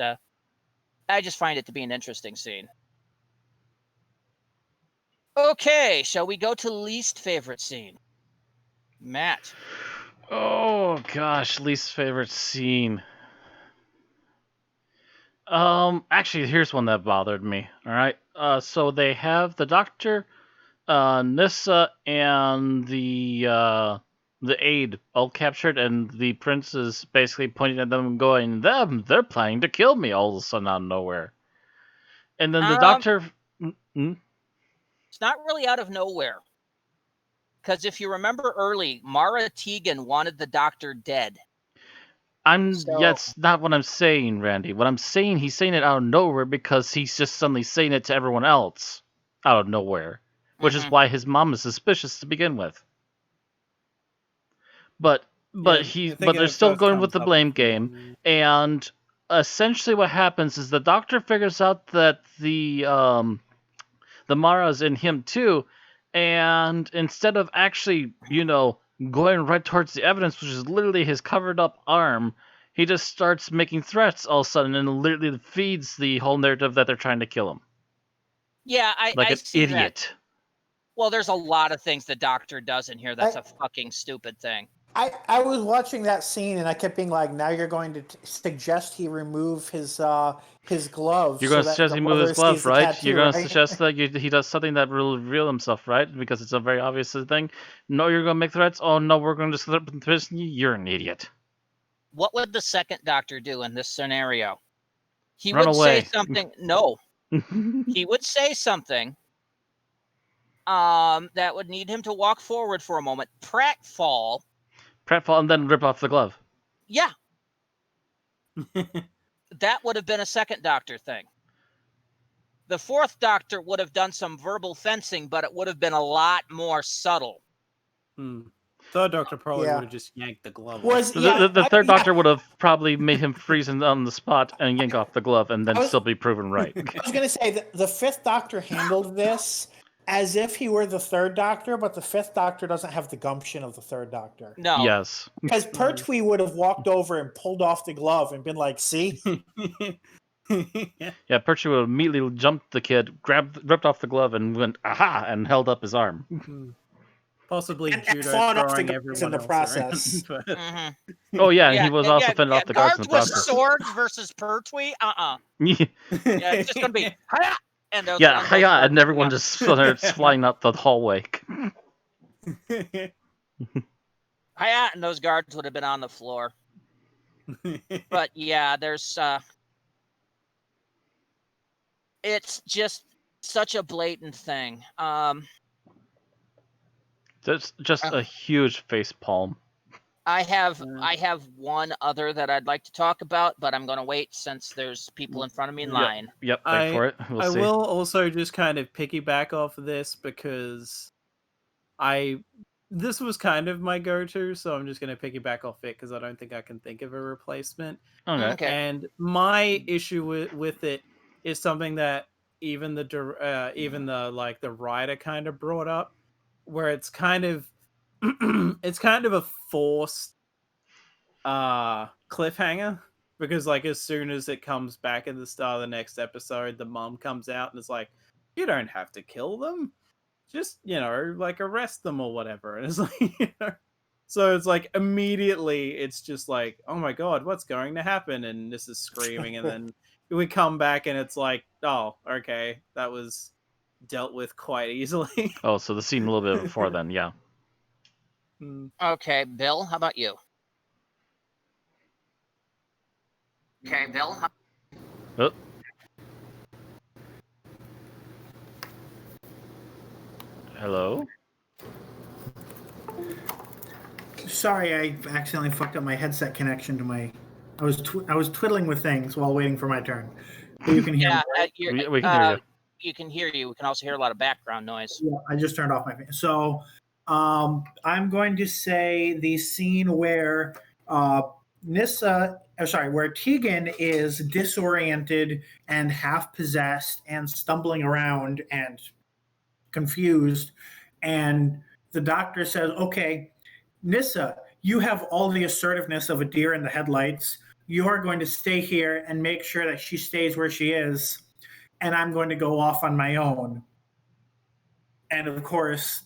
I just find it to be an interesting scene. Okay, shall we go to least favorite scene? Matt. Oh gosh, least favorite scene. Actually, here's one that bothered me. All right. So they have the Doctor, Nyssa, and the aide all captured, and the prince is basically pointing at them and going, they're planning to kill me all of a sudden out of nowhere. And then the Doctor... It's not really out of nowhere. Because if you remember early, Mara Tegan wanted the Doctor dead. That's not what I'm saying, Randy. What I'm saying, he's saying it out of nowhere because he's just suddenly saying it to everyone else out of nowhere. Which is why his mom is suspicious to begin with. But they're still going with the blame game, and essentially what happens is the Doctor figures out that the Mara's in him too, and instead of actually, going right towards the evidence, which is literally his covered up arm, he just starts making threats all of a sudden and literally feeds the whole narrative that they're trying to kill him. Yeah, like I an see idiot. That. Well, there's a lot of things the Doctor does in here that's a fucking stupid thing. I was watching that scene and I kept being like, now you're going to suggest he remove his glove. You're going to suggest he remove his glove, right? Tattoo, you're going to suggest that he does something that will reveal himself, right? Because it's a very obvious thing. No, you're going to make threats. Oh no, we're going to slip in prison. You're an idiot. What would the second Doctor do in this scenario? He Run would away. say something. No, he would say something. That would need him to walk forward for a moment. Pratfall, and then rip off the glove. Yeah. That would have been a second Doctor thing. The fourth Doctor would have done some verbal fencing, but it would have been a lot more subtle. Third Doctor probably would have just yanked the glove off. The third Doctor would have probably made him freeze on the spot and yank off the glove and then still be proven right. I was going to say that the fifth Doctor handled this as if he were the third Doctor, but the fifth Doctor doesn't have the gumption of the third Doctor. No. Yes. Because Pertwee would have walked over and pulled off the glove and been like, see? Yeah, Pertwee would have immediately jumped the kid, ripped off the glove, and went, aha, and held up his arm. Possibly judo fought off throwing the everyone in the else process. around, Oh, yeah, and he was also fending off the guards in the process. Guards with swords versus Pertwee? Yeah, it's just going to be, hi-ya! And everyone just starts flying up the hallway. Hiya! And those guards would have been on the floor. But yeah, there's it's just such a blatant thing. That's just a huge face palm. I have one other that I'd like to talk about, but I'm going to wait since there's people in front of me in line. Yep, wait for it. We'll I see. will also just kind of piggyback off of this because this was kind of my go-to, so I'm just going to piggyback off it because I don't think I can think of a replacement. Okay. And my issue with it is something that even the writer kind of brought up, where it's kind of it's kind of a forced cliffhanger, because like as soon as it comes back at the start of the next episode, the mom comes out and is like, you don't have to kill them, just like arrest them or whatever. And it's like so it's like immediately it's just like, oh my god, what's going to happen? And this is screaming, and then we come back and it's like, oh, okay, that was dealt with quite easily. Oh, so the scene a little bit before then, yeah. Okay, Bill, how about you? Okay, Bill. Oh. Hello? Sorry, I accidentally fucked up my headset connection to my. I was twiddling with things while waiting for my turn. But you can hear me. Right? We can hear you. You can hear you. We can also hear a lot of background noise. Yeah, I just turned off my fan. So, I'm going to say the scene where where Tegan is disoriented and half possessed and stumbling around and confused, and the doctor says, "Okay, Nissa, you have all the assertiveness of a deer in the headlights. You are going to stay here and make sure that she stays where she is, and I'm going to go off on my own." And of course,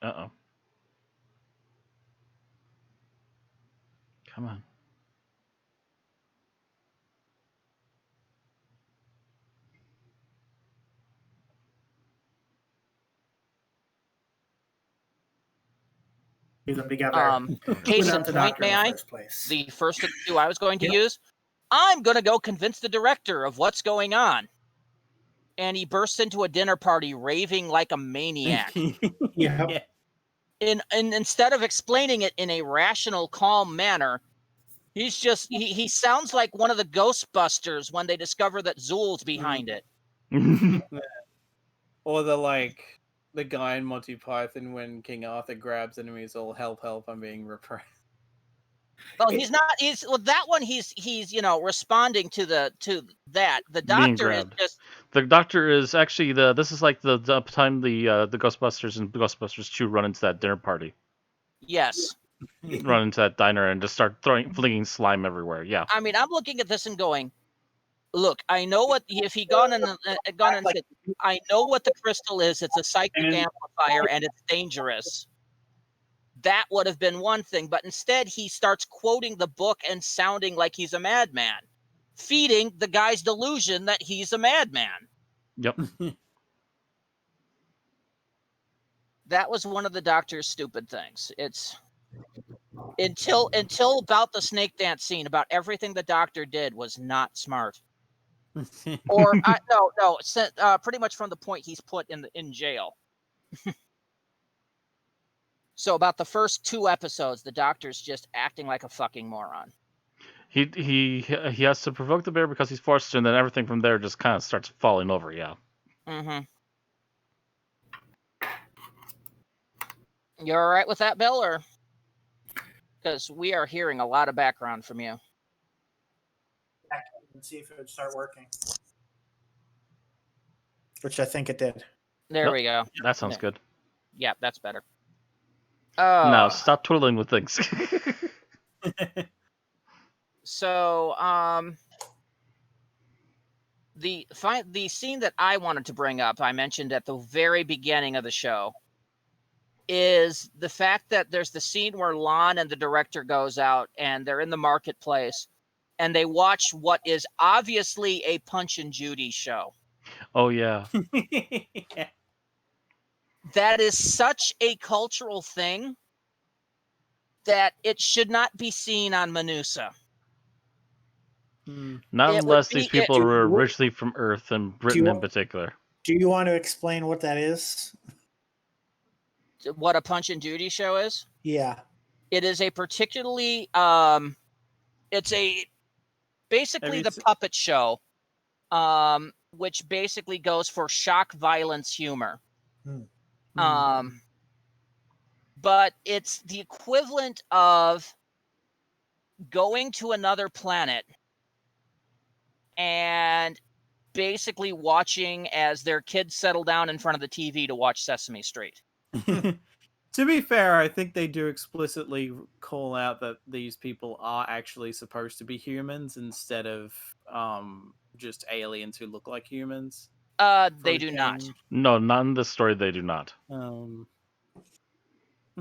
Uh-oh. Come on. them together. Case in point, may I? The first of the two I was going to use. I'm going to go convince the director of what's going on. And he bursts into a dinner party raving like a maniac. Yeah. And instead of explaining it in a rational, calm manner, he's just he sounds like one of the Ghostbusters when they discover that Zool's behind it. Or the guy in Monty Python when King Arthur grabs him and he's all, help, I'm being repressed. Well, he's not. He's that one. He's responding to that. The doctor is just. The doctor is actually this is like the time the Ghostbusters and Ghostbusters 2 run into that dinner party. Yes. Run into that diner and just start flinging slime everywhere. Yeah. I mean, I'm looking at this and going, look, I know what if he gone and said, I know what the crystal is. It's a psychic amplifier and it's dangerous. That would have been one thing, but instead he starts quoting the book and sounding like he's a madman, feeding the guy's delusion that he's a madman. Yep. That was one of the doctor's stupid things. It's until about the Snakedance scene, about everything the doctor did was not smart. Or no, pretty much from the point he's put in jail. So about the first 2 episodes, the doctor's just acting like a fucking moron. He has to provoke the bear because he's forced to, and then everything from there just kind of starts falling over. Yeah. Mm-hmm. You all right with that, Bill, or because we are hearing a lot of background from you? Let's see if it would start working. Which I think it did. There we go. That sounds good. Yeah, that's better. Now stop twiddling with things. So, the scene that I wanted to bring up, I mentioned at the very beginning of the show, is the fact that there's the scene where Lon and the director goes out and they're in the marketplace and they watch what is obviously a Punch and Judy show. Oh, yeah. That is such a cultural thing that it should not be seen on Manusa. Not It would unless be these people Do- were what- originally from Earth and do Britain you, in particular. do you want to explain what that is? what a Punch and Judy show is. Yeah. It is a particularly it's a basically you the se- puppet show, which basically goes for shock, violence, humor. But it's the equivalent of going to another planet and basically watching as their kids settle down in front of the TV to watch Sesame Street. To be fair, I think they do explicitly call out that these people are actually supposed to be humans instead of just aliens who look like humans. They do not. No, not in this story. They do not. Could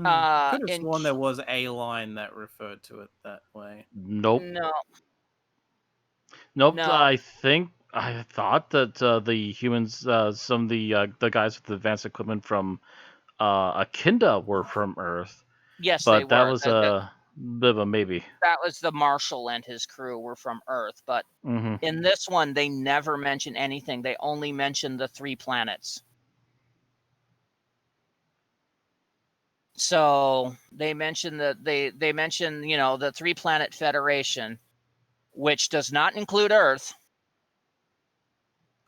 have In sworn there was a line that referred to it that way. Nope. No. I thought that the humans, some of the guys with advanced equipment from Akinda were from Earth. Yes, but they were. that was a bit of a maybe. That was the Marshal and his crew were from Earth, but in this one they never mention anything. They only mention the 3 planets. So they mention that they mention, the 3-planet Federation, which does not include Earth.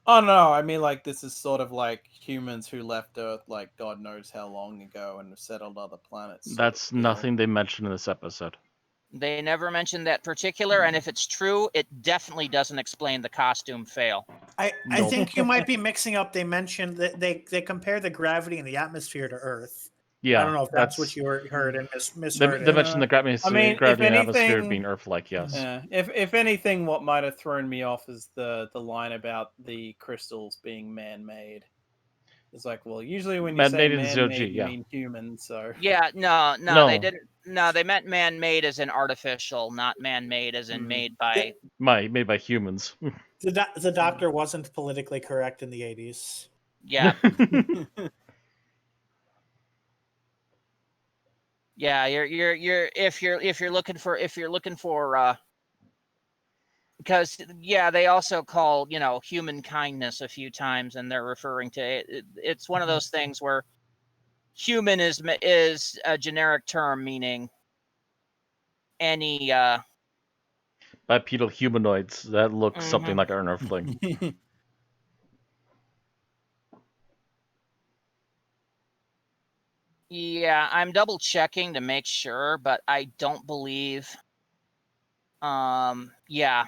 Oh no, I mean like this is sort of like humans who left Earth like God knows how long ago and have settled other planets. That's nothing they mentioned in this episode. They never mentioned that particular, and if it's true, it definitely doesn't explain the costume fail. I think you might be mixing up. They mentioned that they compare the gravity and the atmosphere to Earth. Yeah, I don't know if that's what you heard and misheard. They mentioned the gravity, if and atmosphere anything, being Earth-like. Yes. Yeah. If anything, what might have thrown me off is the line about the crystals being man-made. It's like, well, usually when you say man-made, you mean human. So yeah, no, they didn't. No, they meant man-made as in artificial, not man-made as in made by humans. The Doctor wasn't politically correct in the 80s. Yeah. Yeah, you're if you're looking for because they also call human kindness a few times, and they're referring to it. It's one of those things where human is a generic term meaning any bipedal humanoids that look something like an Earthling. Yeah, I'm double checking to make sure, but I don't believe. Yeah.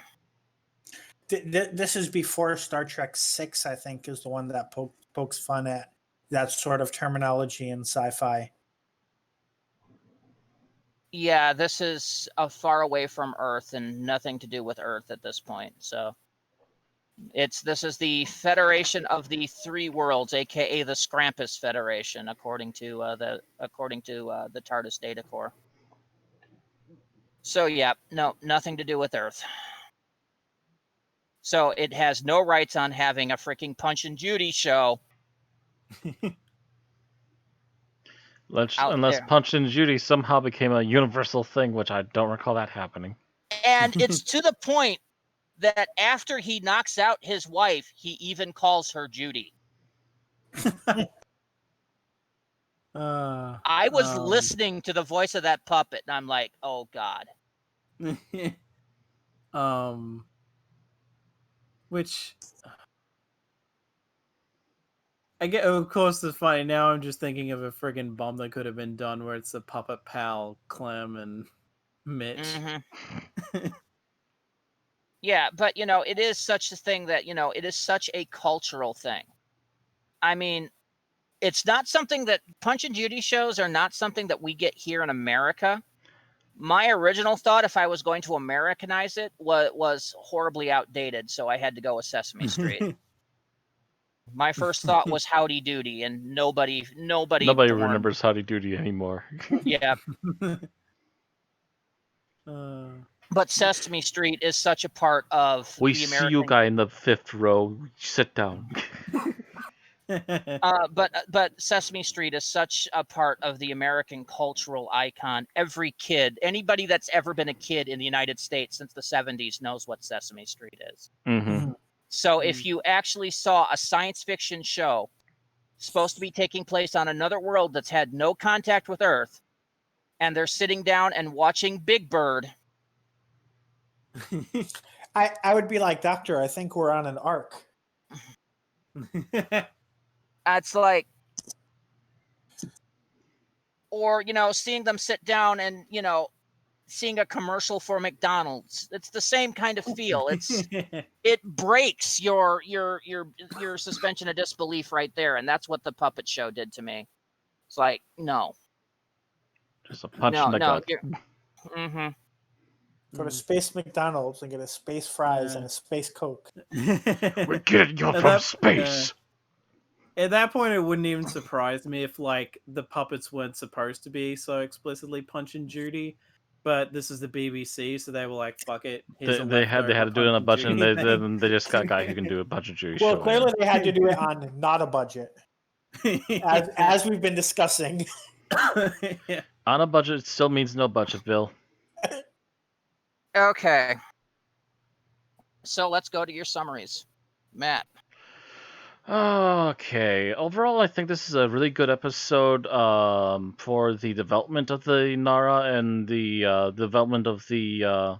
This is before Star Trek 6, I think, is the one that pokes fun at that sort of terminology in sci-fi. Yeah, this is far away from Earth and nothing to do with Earth at this point. So this is the Federation of the 3 Worlds, aka the Scrampus Federation, according to the TARDIS data core. So yeah, no, nothing to do with Earth. So it has no rights on having a freaking Punch and Judy show. Unless Punch and Judy somehow became a universal thing, which I don't recall that happening. And it's to the point that after he knocks out his wife, he even calls her Judy. I was listening to the voice of that puppet, and I'm like, oh God. Which I get, of course, it's funny. Now I'm just thinking of a friggin' bomb that could have been done where it's the puppet pal, Clem, and Mitch. Yeah, but, it is such a thing that, it is such a cultural thing. I mean, it's not something that Punch and Judy shows are not something that we get here in America. My original thought, if I was going to Americanize it, was horribly outdated, so I had to go with Sesame Street. My first thought was Howdy Doody, and nobody remembers Howdy Doody anymore. Yeah. But Sesame Street is such a part of we the see American... you guy in the 5th row. Sit down. But Sesame Street is such a part of the American cultural icon. Every kid, anybody that's ever been a kid in the United States since the 70s knows what Sesame Street is. Mm-hmm. So if you actually saw a science fiction show supposed to be taking place on another world that's had no contact with Earth, and they're sitting down and watching Big Bird, I would be like, Doctor, I think we're on an arc. it's like, or, seeing them sit down and, seeing a commercial for McDonald's. It's the same kind of feel. It breaks your suspension of disbelief right there, and that's what the puppet show did to me. It's like, no. Just a punch in the gut. Mm-hmm. Go to Space McDonald's and get a space fries and a space Coke. We're getting you from space. At that point, it wouldn't even surprise me if, like, the puppets weren't supposed to be so explicitly Punch and Judy. But this is the BBC, so they were like, "Fuck it." They had to do it on a budget, and they just got a guy who can do a Punch and Judy Well, show. clearly they had to do it on not a budget, as we've been discussing. Yeah. On a budget still means no budget, Bill. Okay. So let's go to your summaries, Matt. Okay. Overall, I think this is a really good episode for the development of the Nara and the development of the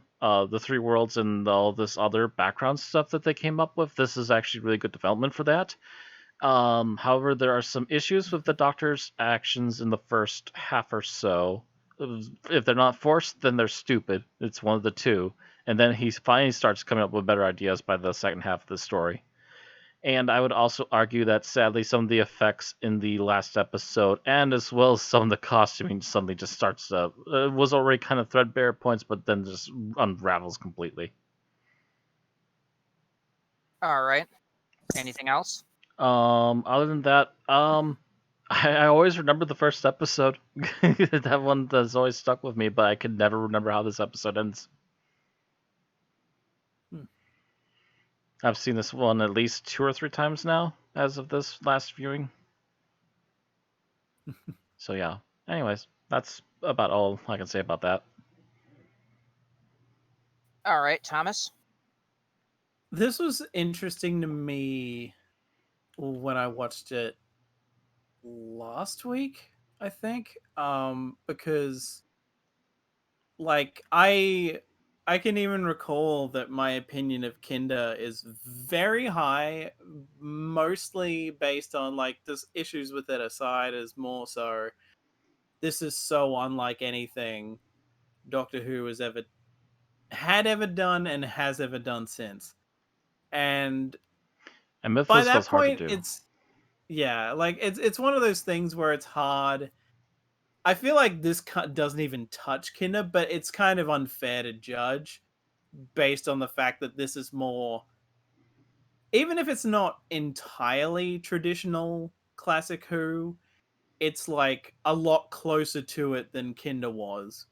three worlds and all this other background stuff that they came up with. This is actually really good development for that. However, there are some issues with the Doctor's actions in the first half or so. If they're not forced, then they're stupid. It's one of the two. And then he finally starts coming up with better ideas by the second half of the story. And I would also argue that, sadly, some of the effects in the last episode, and as well as some of the costuming, suddenly just starts was already kind of threadbare at points, but then just unravels completely. All right. Anything else? Other than that, I always remember the first episode. That one that's always stuck with me, but I can never remember how this episode ends. I've seen this one at least 2 or 3 times now, as of this last viewing. So yeah. Anyways, that's about all I can say about that. All right, Thomas. This was interesting to me when I watched it last week, I think, because, like, I can even recall that my opinion of Kinder is very high, mostly based on, like, there's issues with it aside, is more so this is so unlike anything Doctor Who had ever done and has ever done since. And Mythos by that was hard point, to do. it's one of those things where it's hard. I feel like this doesn't even touch Kinder, but it's kind of unfair to judge based on the fact that this is more, even if it's not entirely traditional classic Who, it's like a lot closer to it than Kinder was.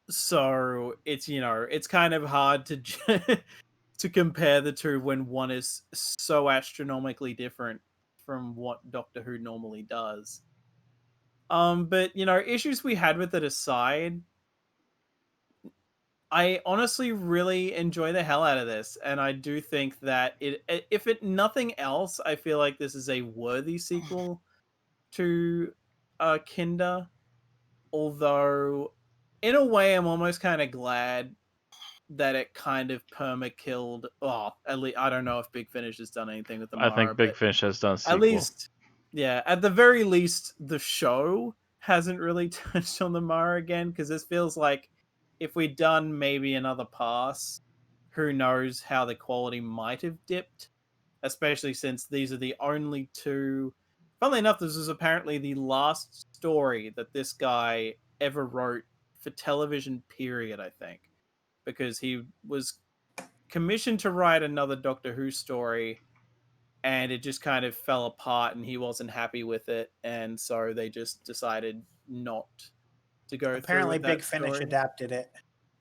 So it's, it's kind of hard to to compare the two when one is so astronomically different from what Doctor Who normally does. But issues we had with it aside, I honestly really enjoy the hell out of this, and I do think that if it nothing else, I feel like this is a worthy sequel to Kinder. Although, in a way, I'm almost kind of glad that it kind of perma-killed. Oh, at least I don't know if Big Finish has done anything with the Mara. I think Big Finish has done a sequel. At least, yeah, at the very least, the show hasn't really touched on the Mara again, because this feels like if we'd done maybe another pass, who knows how the quality might have dipped, especially since these are the only two. Funnily enough, this is apparently the last story that this guy ever wrote for television, period, I think. Because he was commissioned to write another Doctor Who story, and it just kind of fell apart, and he wasn't happy with it, and so they just decided not to go Apparently, through with Big that Finish story. adapted it.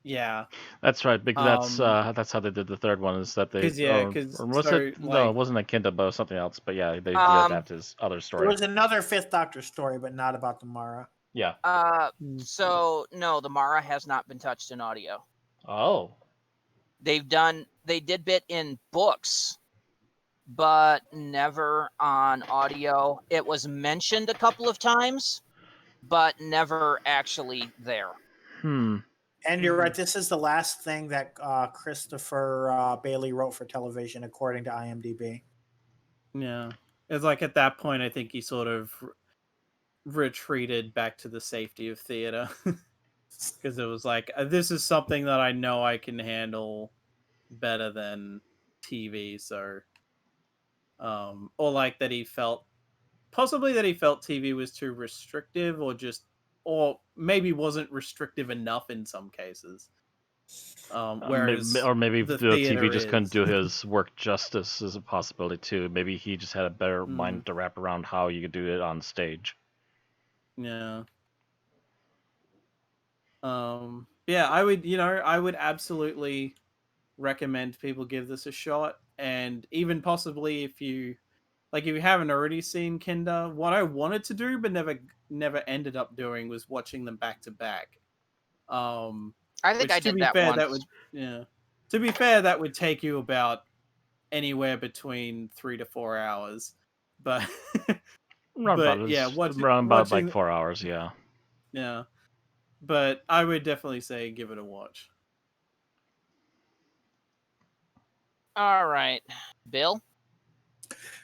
Yeah. That's right. Because that's how they did the third one. Is that they or was it? No, it wasn't Akinda, but it was something else. But yeah, they did adapt his other There story. was another Fifth Doctor story, but not about the Mara. Yeah. So no, the Mara has not been touched in audio. Oh. They did bit in books, but never on audio. It was mentioned a couple of times, but never actually there. And you're right. This is the last thing that Christopher Bailey wrote for television, according to IMDb. Yeah. It's like at that point, I think he sort of retreated back to the safety of theater. Because it was like, this is something that I know I can handle better than TV. So, or like that he felt, possibly that he felt TV was too restrictive, or maybe wasn't restrictive enough in some cases. Whereas maybe the TV just is. couldn't do his work justice is a possibility too. Maybe he just had a better mind to wrap around how you could do it on stage. Yeah. Yeah, I would absolutely recommend people give this a shot, and even possibly if you haven't already seen Kinder, what I wanted to do but never ended up doing was watching them back to back. I think I did that once. To be fair, that would take you about anywhere between 3 to 4 hours, but around about like 4 hours, yeah. Yeah. But I would definitely say give it a watch. All right, Bill?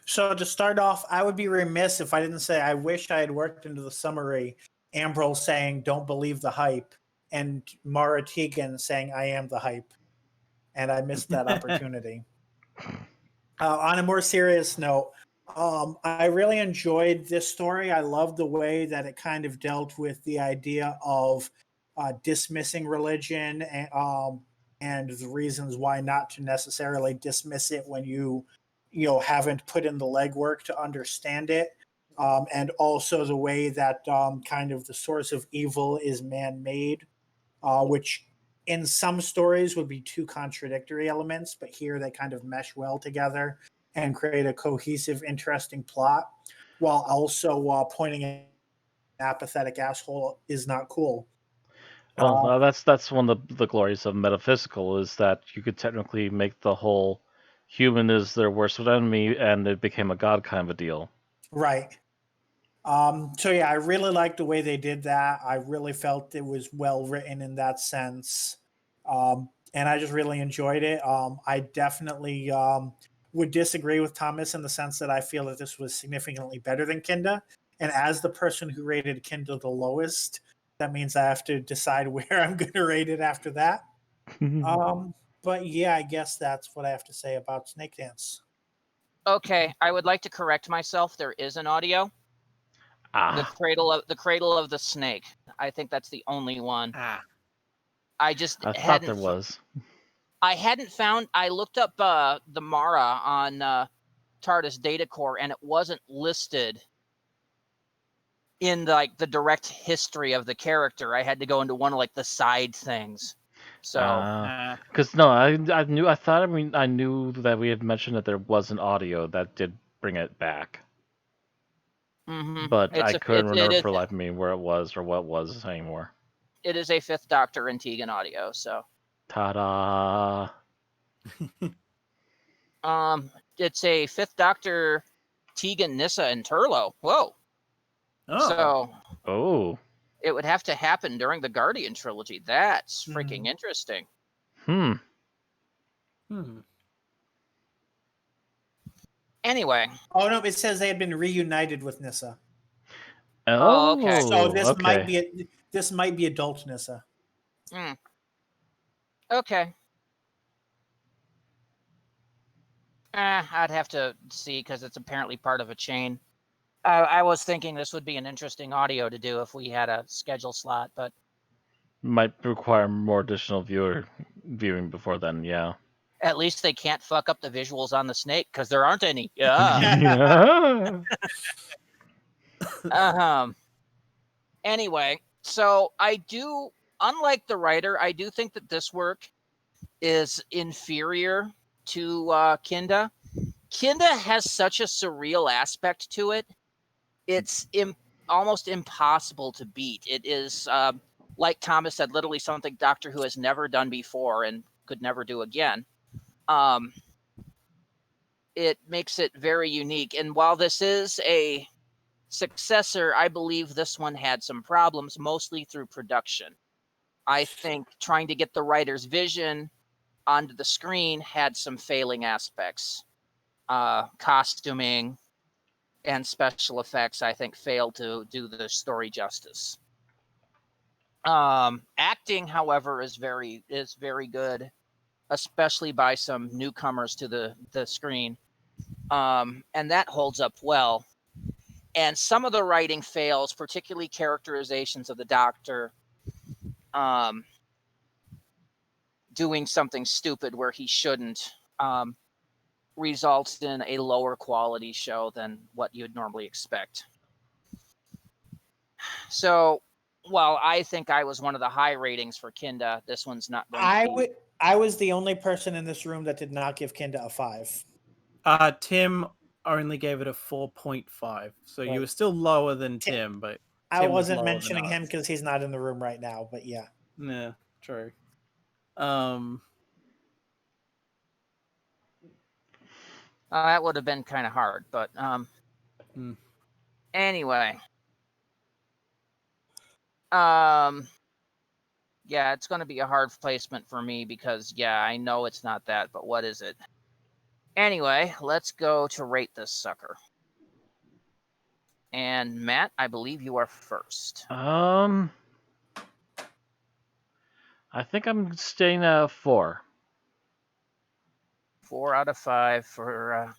So to start off, I would be remiss if I didn't say I wish I had worked into the summary Ambrose saying, "Don't believe the hype," and Mara Tegan saying, "I am the hype." And I missed that opportunity. On a more serious note, I really enjoyed this story. I love the way that it kind of dealt with the idea of dismissing religion and the reasons why not to necessarily dismiss it when you haven't put in the legwork to understand it. And also the way that kind of the source of evil is man-made, which in some stories would be two contradictory elements, but here they kind of mesh well together and create a cohesive, interesting plot, while also pointing an apathetic asshole is not cool. Well, that's one of the glories of metaphysical, is that you could technically make the whole human is their worst enemy, and it became a god kind of a deal. Right. So yeah, I really liked the way they did that. I really felt it was well written in that sense. And I just really enjoyed it. I definitely would disagree with Thomas in the sense that I feel that this was significantly better than Kinda. And as the person who rated Kinda the lowest, that means I have to decide where I'm going to rate it after that. But yeah, I guess that's what I have to say about Snakedance. Okay, I would like to correct myself. There is an audio. The cradle of the snake. I think that's the only one. I thought there was. I hadn't found. I looked up the Mara on TARDIS Data Core, and it wasn't listed in the direct history of the character. I had to go into one of the side things. So, because no, I knew that we had mentioned that there was an audio that did bring it back. But I couldn't remember for life of me where it was or what it was anymore. It is a Fifth Doctor and Tegan audio, so. Ta-da! It's a Fifth Doctor, Tegan, Nyssa, and Turlo. Whoa. So. It would have to happen during the Guardian trilogy. That's freaking interesting. Anyway. Oh no, it says they had been reunited with Nyssa. Oh, okay. So this might be adult Nyssa. Okay. I'd have to see because it's apparently part of a chain. I was thinking this would be an interesting audio to do if we had a schedule slot, but might require more additional viewing before then. Yeah. At least they can't fuck up the visuals on the snake because there aren't any. Yeah. Anyway, so I do unlike the writer, I do think that this work is inferior to Kinda. Kinda has such a surreal aspect to it. It's almost impossible to beat. It is, like Thomas said, literally something Doctor Who has never done before and could never do again. It makes it very unique. And while this is a successor, I believe this one had some problems, mostly through production. I think trying to get the writer's vision onto the screen had some failing aspects. Costuming and special effects, I think, failed to do the story justice. Acting, however, is very good, especially by some newcomers to the screen, and that holds up well. And some of the writing fails, particularly characterizations of the Doctor doing something stupid where he shouldn't, results in a lower quality show than what you'd normally expect. So, while I think I was one of the high ratings for Kinda, this one's not going to be. I was the only person in this room that did not give Kinda a 5. Tim only gave it a 4.5, so you Right. were still lower than Tim, but I Tim was wasn't lower than mentioning him us. because he's not in the room right now, but yeah. Yeah, true. That would have been kind of hard, but anyway. Yeah, it's going to be a hard placement for me because, yeah, I know it's not that, but what is it? Anyway, let's go to rate this sucker. And Matt, I believe you are first. I think I'm staying at 4. 4 out of 5 for.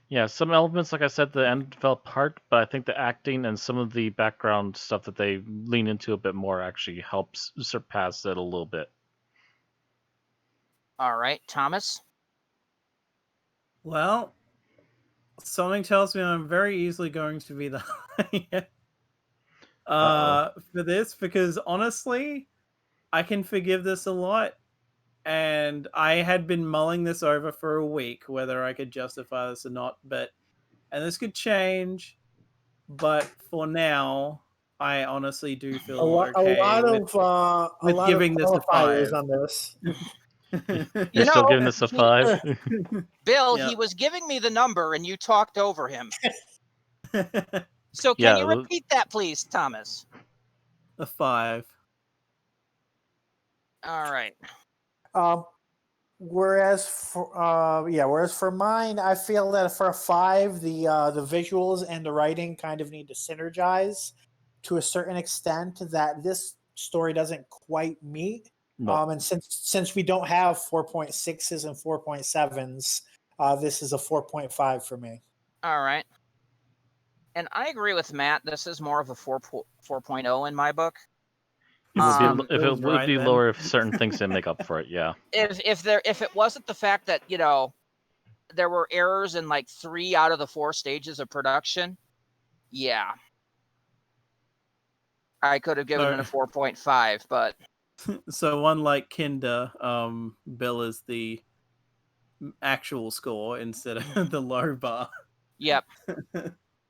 Yeah, some elements, like I said, the end fell apart, but I think the acting and some of the background stuff that they lean into a bit more actually helps surpass it a little bit. All right, Thomas. Well, something tells me I'm very easily going to be the for this, because honestly, I can forgive this a lot. And I had been mulling this over for a week, whether I could justify this or not. And this could change. But for now, I honestly do feel okay with giving this a 5 on this. You're still giving this a 5? Bill, Yeah. he was giving me the number and you talked over him. So can Yeah, you repeat that, please, Thomas? A 5. All right. Whereas for mine, I feel that for a 5, the visuals and the writing kind of need to synergize to a certain extent that this story doesn't quite meet. No. And since we don't have 4.6s and 4.7s, this is a 4.5 for me. All right. And I agree with Matt. This is more of a 4.0 in my book. It would be lower if certain things didn't make up for it, yeah. If it wasn't the fact that, there were errors in like 3 out of the 4 stages of production, yeah, I could have given it a 4.5, but So unlike Kinda, Bill is the actual score instead of the low bar. Yep.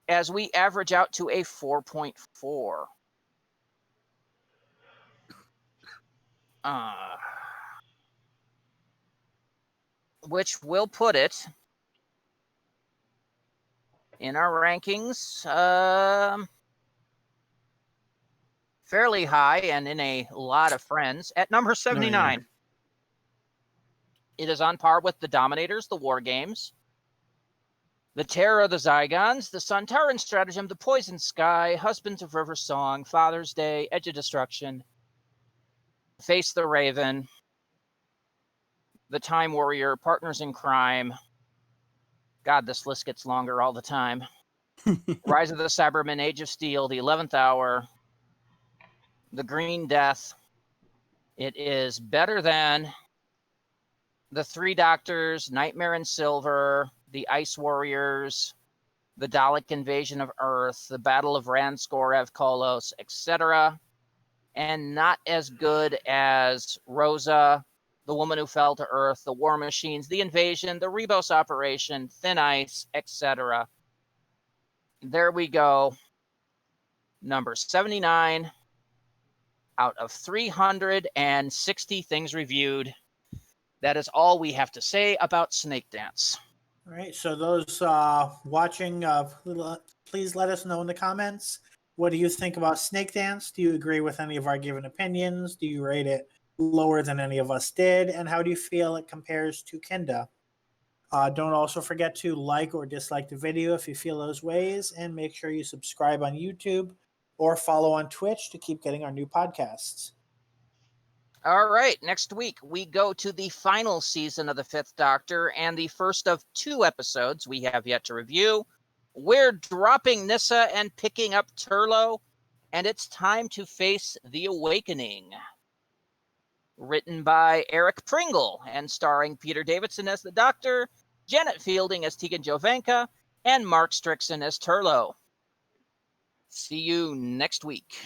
As we average out to a 4.4. Which will put it in our rankings fairly high and in a lot of friends at number 79. Oh, yeah. It is on par with The Dominators, The War Games, The Terror of the Zygons, The Sontaran Stratagem, The Poison Sky, Husbands of River Song, Father's Day, Edge of Destruction, Face the Raven, The Time Warrior, Partners in Crime. God, this list gets longer all the time. Rise of the Cybermen, Age of Steel, The 11th Hour, The Green Death. It is better than The Three Doctors, Nightmare in Silver, The Ice Warriors, The Dalek Invasion of Earth, The Battle of Ranskorev Kolos, etc. and not as good as Rosa, The Woman Who Fell to Earth, The War Machines, The Invasion, The Rebos Operation, Thin Ice, etc. There we go. Number 79 out of 360 things reviewed. That is all we have to say about Snakedance. All right, so those watching, please let us know in the comments. What do you think about Snakedance? Do you agree with any of our given opinions? Do you rate it lower than any of us did? And how do you feel it compares to Kinda? Don't also forget to like or dislike the video if you feel those ways, and make sure you subscribe on YouTube or follow on Twitch to keep getting our new podcasts. All right, next week we go to the final season of The Fifth Doctor and the first of 2 episodes we have yet to review. We're dropping Nyssa and picking up Turlough, and it's time to face The Awakening. Written by Eric Pringle and starring Peter Davidson as the Doctor, Janet Fielding as Tegan Jovanka, and Mark Strickson as Turlough. See you next week.